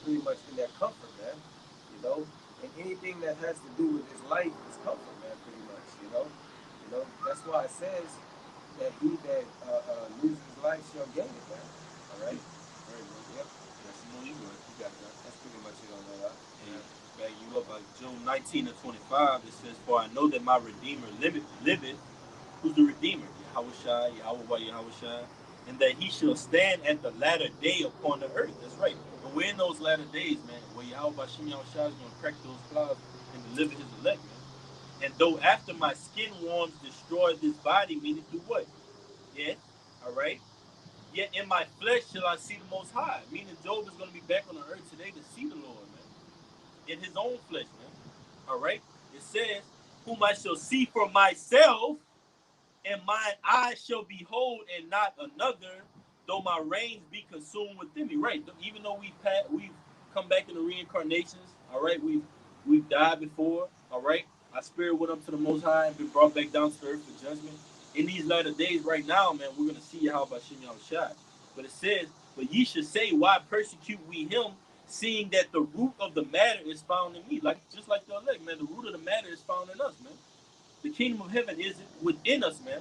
pretty much in their comfort, man. You know? And anything that has to do with his life is comfort, man, pretty much, That's why it says that he that loses his life shall gain it, man. All right? All right, bro. Yep. That's the money, bro. You got that. That's pretty much it on that. And back you up by Job 19 and 25, it says, "For I know that my Redeemer liveth." Who's the Redeemer? Yahushua, Yahweh, Yahushua. "And that he shall stand at the latter day upon the earth." That's right. And we're in those latter days, man, where Yahweh Shem Yahushua is going to crack those clouds and deliver his elect, man. "And though after my skin worms destroy this body," meaning do what? Yeah, all right. "Yet in my flesh shall I see the Most High." Meaning Job is going to be back on the earth today to see the Lord, man. In his own flesh, man. All right. It says, "Whom I shall see for myself, and mine eyes shall behold, and not another, though my reins be consumed within me." Right. Even though we've come back in the reincarnations. All right. We've died before. All right. Our spirit went up to the Most High and been brought back down to the earth for judgment. In these latter days, right now, man, we're gonna see how about Shem Shai. But it says, "But ye should say, why persecute we him, seeing that the root of the matter is found in me?" Like just like the elect, man. The root of the matter is found in us, man. The kingdom of heaven is within us, man.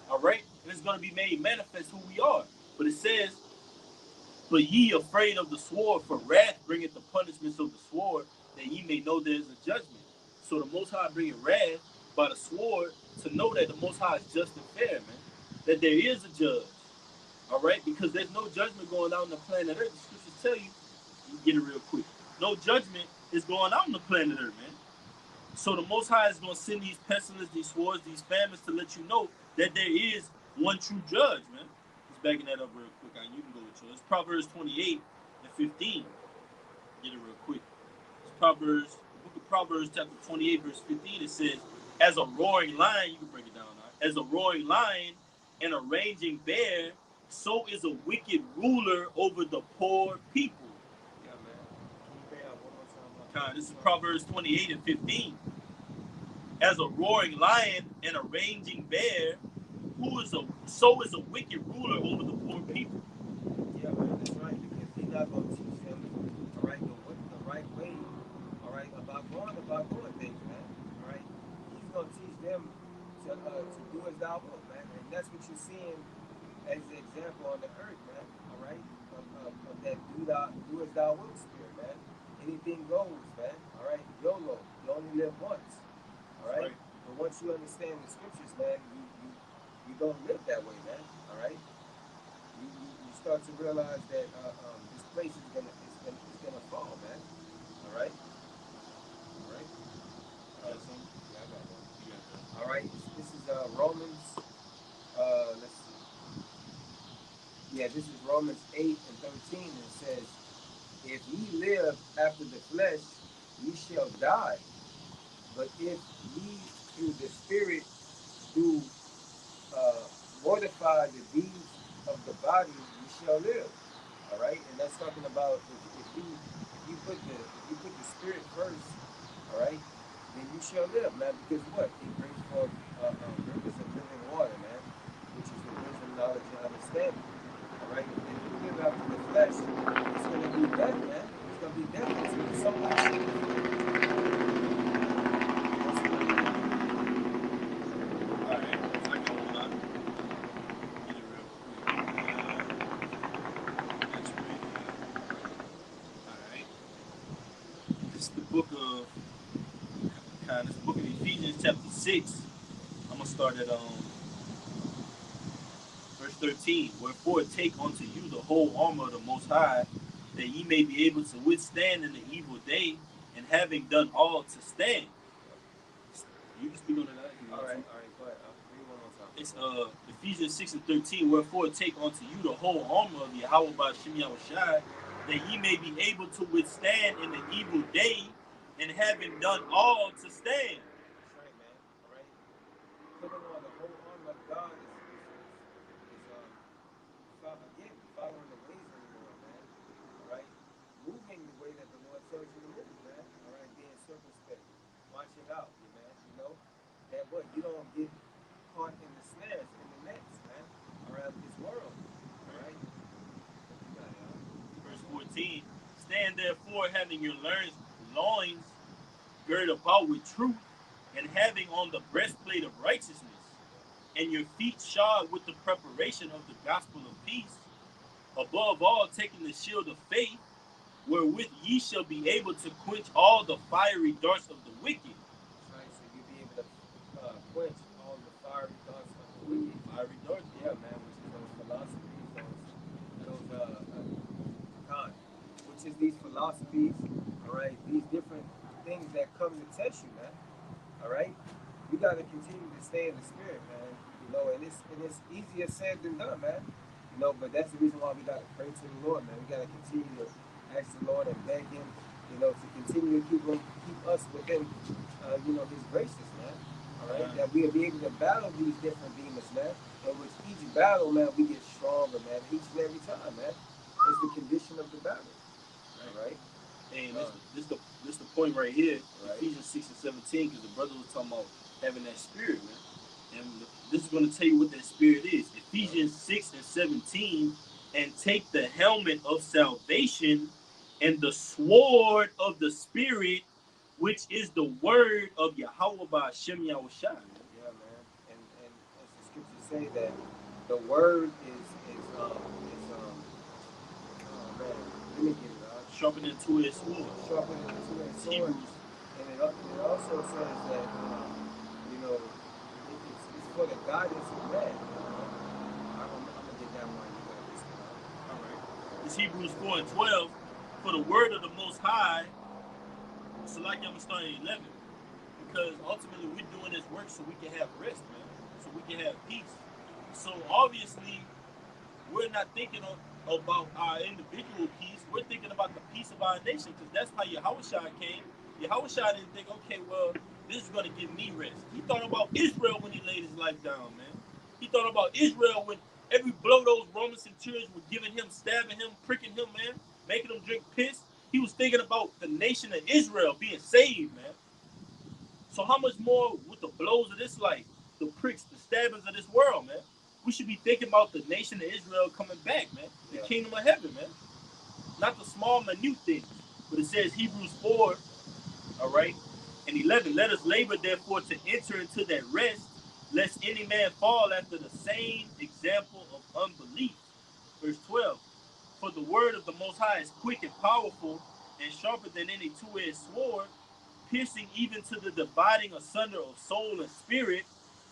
All right? And it's going to be made manifest who we are. But it says, "But ye afraid of the sword, for wrath bringeth the punishments of the sword, that ye may know there is a judgment." So the Most High bringeth wrath by the sword to know that the Most High is just and fair, man. That there is a judge. All right? Because there's no judgment going on the planet Earth. The scriptures tell you, get it real quick. No judgment is going on the planet Earth, man. So the Most High is going to send these pestilence, these swords, these famines to let you know that there is one true judge, man. Just backing that up real quick. You can go with yours. It's Proverbs 28 and 15. Get it real quick. It's Proverbs, the book of Proverbs, chapter 28, verse 15. It says, "As a roaring lion," you can break it down now. "As a roaring lion and a raging bear, so is a wicked ruler over the poor people." Yeah, man. Can you pay out one more time? This is Proverbs 28 and 15. "As a roaring lion and a raging bear, so is a wicked ruler over the poor people." Yeah, man, that's right. Because he's not gonna teach them, all right, the right way, all right, about doing things, man. All right, he's gonna teach them to do as thou wilt, man, and that's what you're seeing as the example on the earth, man. All right, of that do as thou wilt spirit, man. Anything goes, man. All right, YOLO. You only live once. All right. Right. But once you understand the scriptures, man, you don't live that way, man. All right. You start to realize that this place is gonna fall, man. All right. All right. You got some? Yeah, I got one. You got that. All right. This is Romans. Let's see. Yeah, this is Romans 8:13, and it says, "If ye live after the flesh, ye shall die. But if ye through the Spirit do uh, mortify the deeds of the body, you shall live." All right, and that's talking about if you put the spirit first, all right, then you shall live, man. Because what it brings forth rivers of living water, man, which is the wisdom, knowledge, and understanding. All right, if you live after the flesh, it's gonna be death, man. It's gonna be death. It's so All right. So I can hold on. Get it real quick. That's right. All right. This is the book of this book of Ephesians, chapter 6. I'm gonna start at verse 13. "Wherefore take unto you the whole armor of the Most High, that ye may be able to withstand in the evil day, and having done all to stand." You can speak on that. all right, all right. Go ahead. Read one more time. It's Ephesians 6 and 13. "Wherefore take unto you the whole armor of Yahweh by Shem Yahushai, that ye may be able to withstand in the evil day, and having done all to stand." That's right, man. All right. Putting on the whole armor of God is again following the ways of the Lord, what? You don't get caught in the snares, in the nets, man, around this world. All right? You got it, Verse 14. Stand therefore, having your loins girded about with truth, and having on the breastplate of righteousness, and your feet shod with the preparation of the gospel of peace. Above all, taking the shield of faith, wherewith ye shall be able to quench all the fiery darts of the wicked. That's right. So you'll be able to quench all the fiery darts of the wicked. Fiery darts, Yeah, man, which is those philosophies, con, which is these philosophies, all right, these different things that come to test you, man, all right. We got to continue to stay in the spirit, man. You know, and it's easier said than done, man. You know, but that's the reason why we got to pray to the Lord, man. We got to continue to ask the Lord and beg Him, you know, to continue to keep us within, His graces, man. All right, that we'll be able to battle these different demons, man. And with each battle, man, we get stronger, man. Each and every time, man. It's the condition of the battle. All right. And this the point right here, right. Ephesians 6 and 17, because the brother was talking about having that spirit, man. And this is going to tell you what that spirit is. Ephesians 6 and 17, and take the helmet of salvation and the sword of the spirit, which is the word of Yahweh by Hashem Yahushua. Yeah, man. And as the scriptures say that the word is oh man, let me get it out. Sharper than two-edged sword. Sharper than a two-edged sword. And it also says that it's for the guidance of man. I'm gonna get that one. You gotta listen out. All right. It's Hebrews 4 and 12. For the word of the Most High. So like I'm starting at 11. Because ultimately we're doing this work so we can have rest, man. So we can have peace. So obviously we're not thinking about our individual peace. We're thinking about the peace of our nation, because that's how Yahushua came. Yahushua didn't think, okay, well, this is going to give me rest. He thought about Israel when he laid his life down, man. He thought about Israel when every blow those Roman centurions were giving him, stabbing him, pricking him, man, making him drink piss. He was thinking about the nation of Israel being saved, man. So how much more with the blows of this life, the pricks, the stabbings of this world, man? We should be thinking about the nation of Israel coming back, man. The kingdom of heaven, man. Not the small, minute things. But it says Hebrews 4, all right, and 11. Let us labor, therefore, to enter into that rest, lest any man fall after the same example of unbelief. Verse 12. For the word of the Most High is quick and powerful, and sharper than any two-edged sword, piercing even to the dividing asunder of soul and spirit,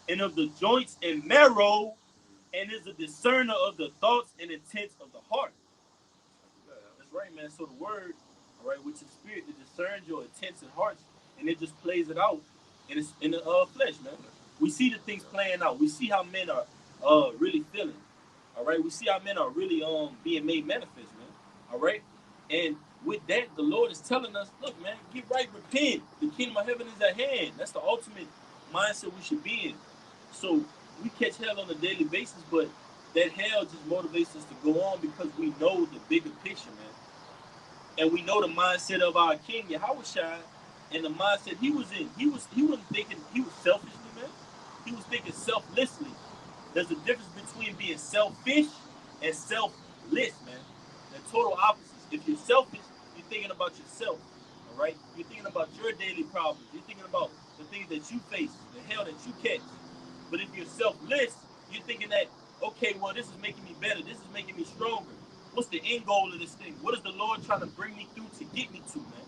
and of the joints and marrow, and is a discerner of the thoughts and intents of the heart. That's right, man. So the word, all right, which is spirit, it discerns your intents and hearts, and it just plays it out in the flesh, man. We see the things playing out. We see how men are really feeling. All right, we see how men are really being made manifest, man. All right, and with that, the Lord is telling us, look, man, get right, repent. The kingdom of heaven is at hand. That's the ultimate mindset we should be in. So we catch hell on a daily basis, but that hell just motivates us to go on because we know the bigger picture, man. And we know the mindset of our King Yahushua and the mindset he was in. He wasn't thinking he was selfishly, man. He was thinking selflessly. There's a difference between being selfish and selfless, man. They're total opposites. If you're selfish, you're thinking about yourself, all right? You're thinking about your daily problems. You're thinking about the things that you face, the hell that you catch. But if you're selfless, you're thinking that, okay, well, this is making me better. This is making me stronger. What's the end goal of this thing? What is the Lord trying to bring me through to get me to, man?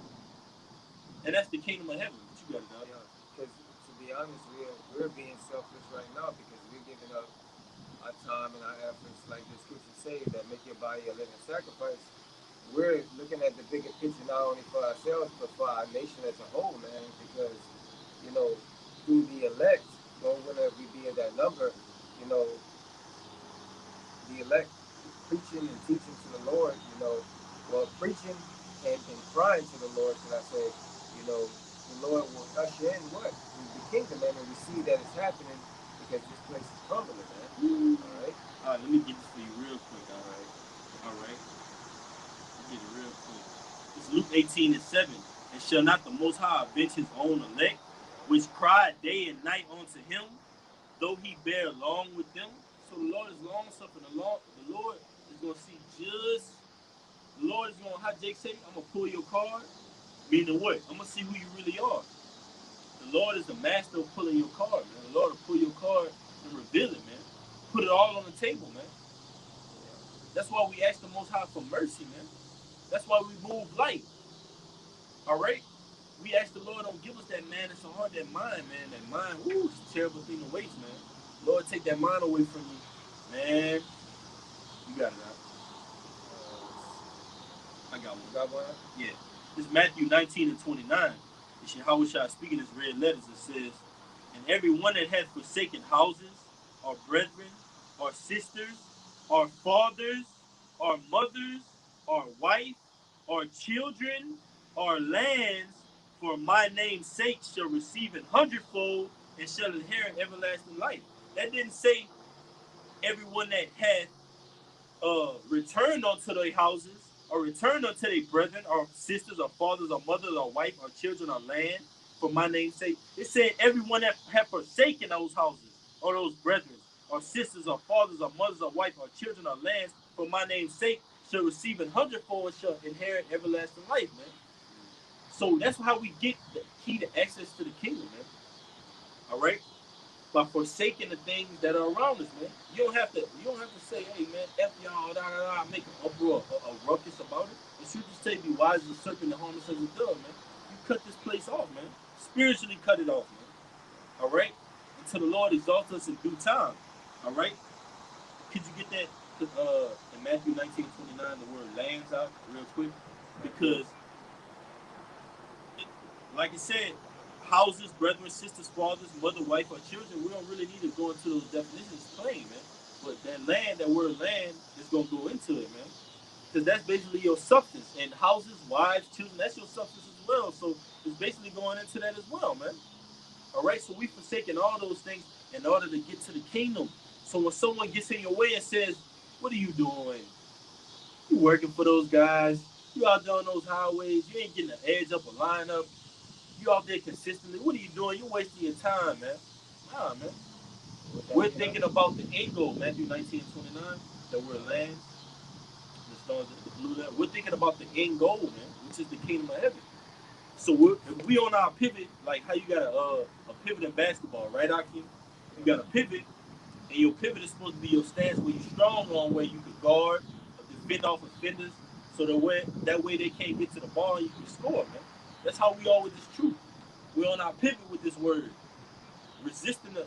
And that's the kingdom of heaven. What you got it, dog? Yeah, because to be honest, we're being selfish right now because we're giving up our time and our efforts, like the scripture says, that make your body a living sacrifice. We're looking at the bigger picture not only for ourselves but for our nation as a whole, man. Because through the elect, whenever we be in that number, the elect preaching and teaching to the Lord, preaching and crying to the Lord, should I say, the Lord will usher in what? The kingdom, man, and we see that it's happening because this place is crumbling, man. All right? All right, let me get this for you real quick, all right? All right? Let me get it real quick. It's Luke 18 and 7. And shall not the Most High avenge his own elect, which cry day and night unto him, though he bear long with them. So the Lord is long suffering. The Lord is gonna see just. The Lord is gonna, how Jake say, I'm gonna pull your card. Meaning what? I'm gonna see who you really are. The Lord is the master of pulling your card, man. The Lord will pull your card and reveal it, man. Put it all on the table, man. That's why we ask the Most High for mercy, man. That's why we move light. All right? We ask the Lord, don't give us that man that's so hard, that mind, man. That mind, woo, it's a terrible thing to waste, man. Lord, take that mind away from you. Man, you got it out. I got one. Got one? Yeah. This is Matthew 19 and 29. It's Yahushua speaking his red letters. It says, and every one that hath forsaken houses, or brethren, or sisters, or fathers, or mothers, or wife, or children, or lands, for my name's sake shall receive an hundredfold and shall inherit everlasting life. That didn't say everyone that had returned unto their houses, or returned unto their brethren, or sisters, or fathers, or mothers, or wife, or children, or land, for my name's sake. It said everyone that have forsaken those houses, or those brethren, or sisters, or fathers, or mothers, or wife, or children, or lands, for my name's sake, shall receive an hundredfold and shall inherit everlasting life, man. So that's how we get the key to access to the kingdom, man. All right? By forsaking the things that are around us, man. You don't have to say, hey man, F y'all, make an uproar, a ruckus about it. The scriptures say be wise as a serpent and harmless as a dove, man. You cut this place off, man. Spiritually cut it off, man. All right? Until the Lord exalts us in due time. All right? Could you get that in Matthew 19:29, the word lands out real quick? Because like I said, houses, brethren, sisters, fathers, mother, wife, or children, we don't really need to go into those definitions plain, man. But that land, that word land, is going to go into it, man. Because that's basically your substance. And houses, wives, children, that's your substance as well. So it's basically going into that as well, man. All right? So we forsaken all those things in order to get to the kingdom. So when someone gets in your way and says, what are you doing? You working for those guys. You out there on those highways. You ain't getting an edge up, a line up. You out there consistently. What are you doing? You're wasting your time, man. Nah, man. We're thinking about the end goal, Matthew 19:29, that we're land, the stars, the blue there. We're thinking about the end goal, man, which is the kingdom of heaven. So if we on our pivot, like how you got a pivot in basketball, right, Akeem? You got a pivot, and your pivot is supposed to be your stance where you're strong on, where you can guard, defend off offenders, so that way they can't get to the ball and you can score, man. That's how we are with this truth. We're on our pivot with this word, resisting the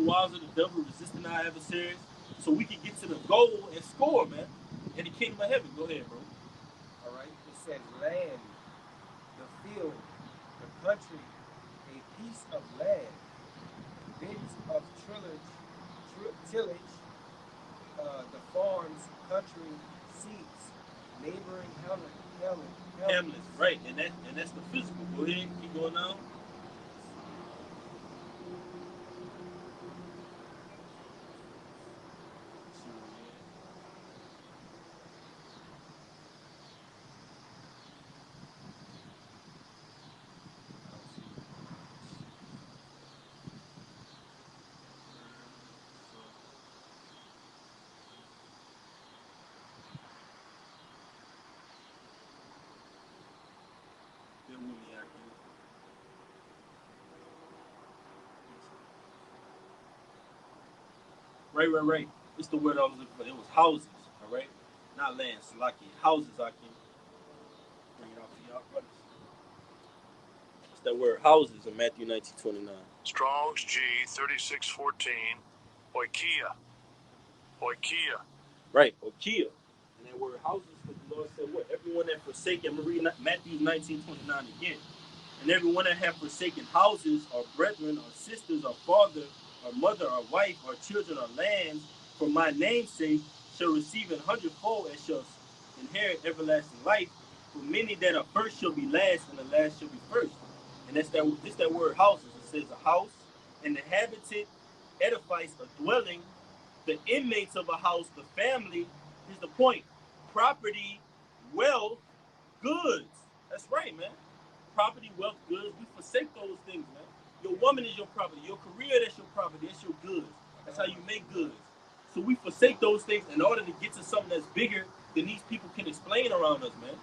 wiles of the devil, resisting our adversaries, so we can get to the goal and score, man, in the kingdom of heaven. Go ahead, bro. All right. It says land, the field, the country, a piece of land, bits of tillage, the farms, country, seats, neighboring Hamlets, right? And that's the physical. Go ahead, keep going now. Right. It's the word I was looking for. It was houses, all right? Not land, Salaki. Houses, I can bring it out for y'all, brothers. It's that word houses in Matthew 19:29. Strong's G 3614, oikia. Right, oikia. And that word houses, because the Lord said what? Everyone that forsaken, I'm going to read Matthew 19:29 again. And everyone that have forsaken houses, or brethren, or sisters, or father, or mother, or wife, or children, or lands, for my name's sake, shall receive an hundredfold and shall inherit everlasting life. For many that are first shall be last, and the last shall be first. And that's that word houses. It says a house, an inhabited edifice, a dwelling, the inmates of a house, the family. Is the point. Property, wealth, goods. That's right, man. Property, wealth, goods. We forsake those things, man. Your woman is your property. Your career, that's your property. That's your goods. That's how you make goods. So we forsake those things in order to get to something that's bigger than these people can explain around us, man.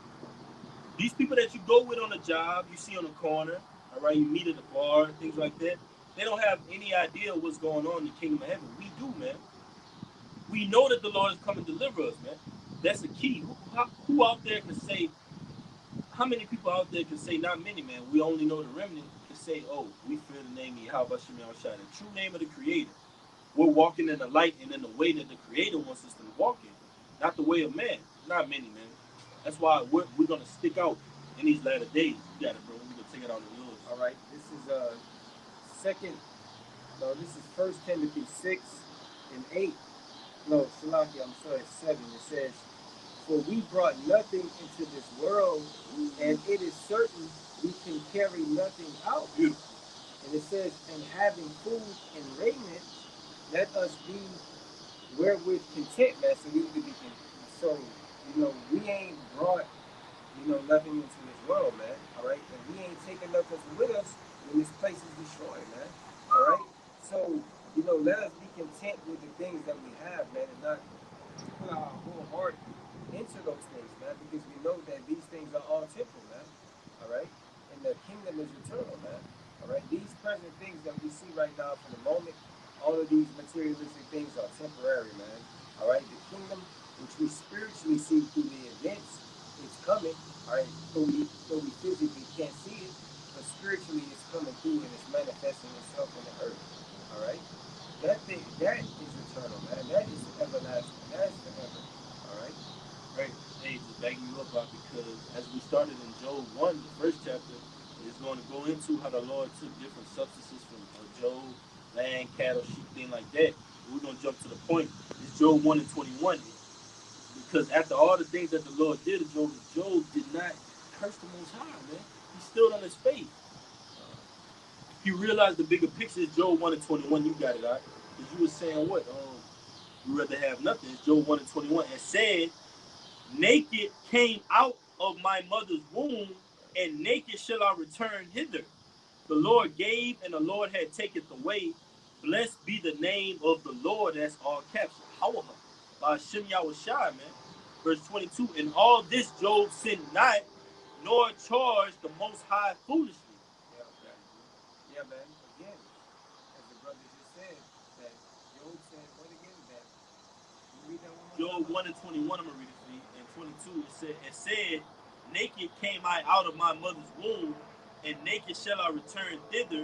These people that you go with on a job, you see on the corner, all right, you meet at the bar, things like that, they don't have any idea what's going on in the kingdom of heaven. We do, man. We know that the Lord is coming to deliver us, man. That's the key. Who out there can say, how many people out there can say, not many, man, we only know the remnant, can say, oh, we fear the name of Yahweh Shem Yahushua, the true name of the Creator. We're walking in the light and in the way that the Creator wants us to walk in, not the way of man. Not many, man. That's why we're going to stick out in these latter days. You got it, bro. We're going to take it out of yours. All right, this is this is First Timothy 6:8. No, Salaki, I'm sorry, 7. It says, "For we brought nothing into this world, and it is certain we can carry nothing out." Beautiful. And it says, "And having food and raiment, let us be wherewith content." Man, so we need to be content. So, we ain't brought, nothing into this world, man. All right, and we ain't taking nothing with us when this place is destroyed, man. All right, so let us be content with the things that we have, man, and not put our whole heart into those things, man, because we know that these things are all temporal, man. All right, and the kingdom is eternal, man. All right, these present things that we see right now for the moment, all of these materialistic things are temporary, man. All right, the kingdom, which we spiritually see through the events, it's coming. All right, though we physically can't see it, but spiritually it's coming through and it's manifesting itself in the earth. All right, that is eternal, man. That is everlasting. That is forever. All right. Right. Hey, just backing you up, because as we started in Job 1, the first chapter, is going to go into how the Lord took different substances from Job, land, cattle, sheep, thing like that. We're going to jump to the point. It's Job 1 and 21. Because after all the things that the Lord did to Job, Job did not curse the Most High, man. He stood on his faith. He realized the bigger picture is Job 1 and 21. You got it, all right? Because you were saying what? You rather have nothing. It's Job 1 and 21. And said, naked came out of my mother's womb, and naked shall I return hither. The Lord gave, and the Lord had taketh away. Blessed be the name of the Lord. That's all caps. Howah. By Shem Yahushua, man. Verse 22. In all this Job sinned not, nor charged the Most High foolishly. Yeah, man. Again, as the brother just said, that Job said, what again? That you read that one more Job 1 and 21, I'm going to read it for you. And 22, it said, naked came I out of my mother's womb, and naked shall I return thither.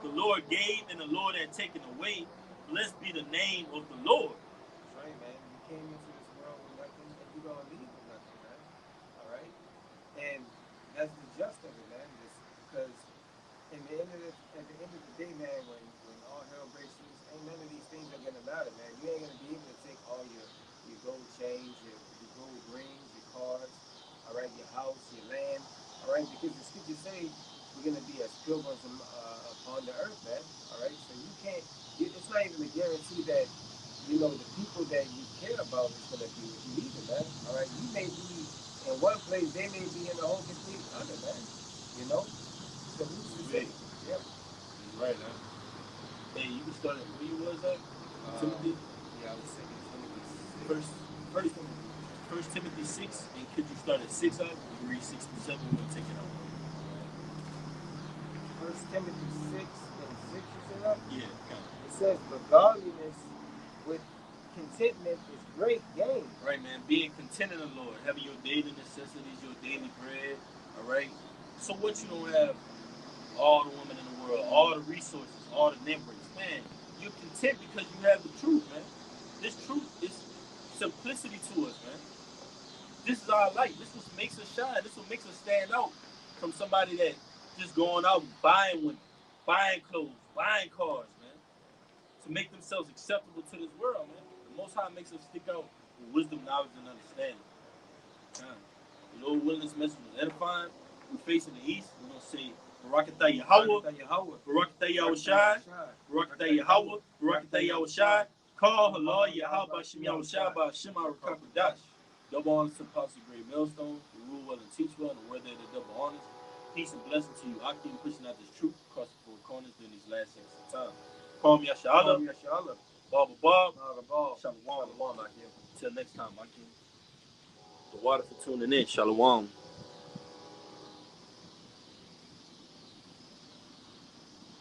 The Lord gave, and the Lord had taken away. Blessed be the name of the Lord. That's right, man. You came into this world with nothing, and you're going to leave with nothing, man. All right? And that's the just of it, man. Because at the end of the day, man, when all hell breaks loose, ain't none of these things are gonna matter, man. You ain't gonna be able to take all your gold chains, your gold rings, your cars, all right, your house, your land, all right, because the scriptures say we're gonna be as pilgrims upon the earth, man. All right, so you can't. It's not even a guarantee that the people that you care about is gonna be with you either, man. All right, you may be in one place, they may be in a whole complete other, man. You know. So who's to say? Yeah. Right, man. Hey, you can start at where you was at? Timothy? Yeah, I was saying Timothy 6. First Timothy 6, and could you start at 6 out? You can read 6 to 7, we're going to take it out. First Timothy 6 and 6, you said that? Yeah, kind of. It says, "But godliness with contentment is great gain." Right, man. Being content in the Lord, having your daily necessities, your daily bread, all right? So what, you don't have all the women in the world, all the resources, all the memories, man. You're content because you have the truth, man. This truth is simplicity to us, man. This is our light. This is what makes us shine. This is what makes us stand out from somebody that just going out and buying women, buying clothes, buying cars, man, to make themselves acceptable to this world, man. The Most High makes us stick out with wisdom, knowledge, and understanding. The Lord willing, this message was edifying. We facing the east. We're gonna say Barakatah Yahweh, Barakatah Yahushai, Barakatah Yahweh, Barakatah Yahushai. Call Halal Yahweh Bashim Yahushai Bashim Arakakadash. Double honors to Apostle Great Millstone, the rule well and teach well, and the word there the double honors. Peace and blessing to you. I keep pushing out this truth across the four corners during these last seconds of time. Call me Ashala. Baba Bob. Shalom. Till next time, Akim. The water for tuning in. Shalom.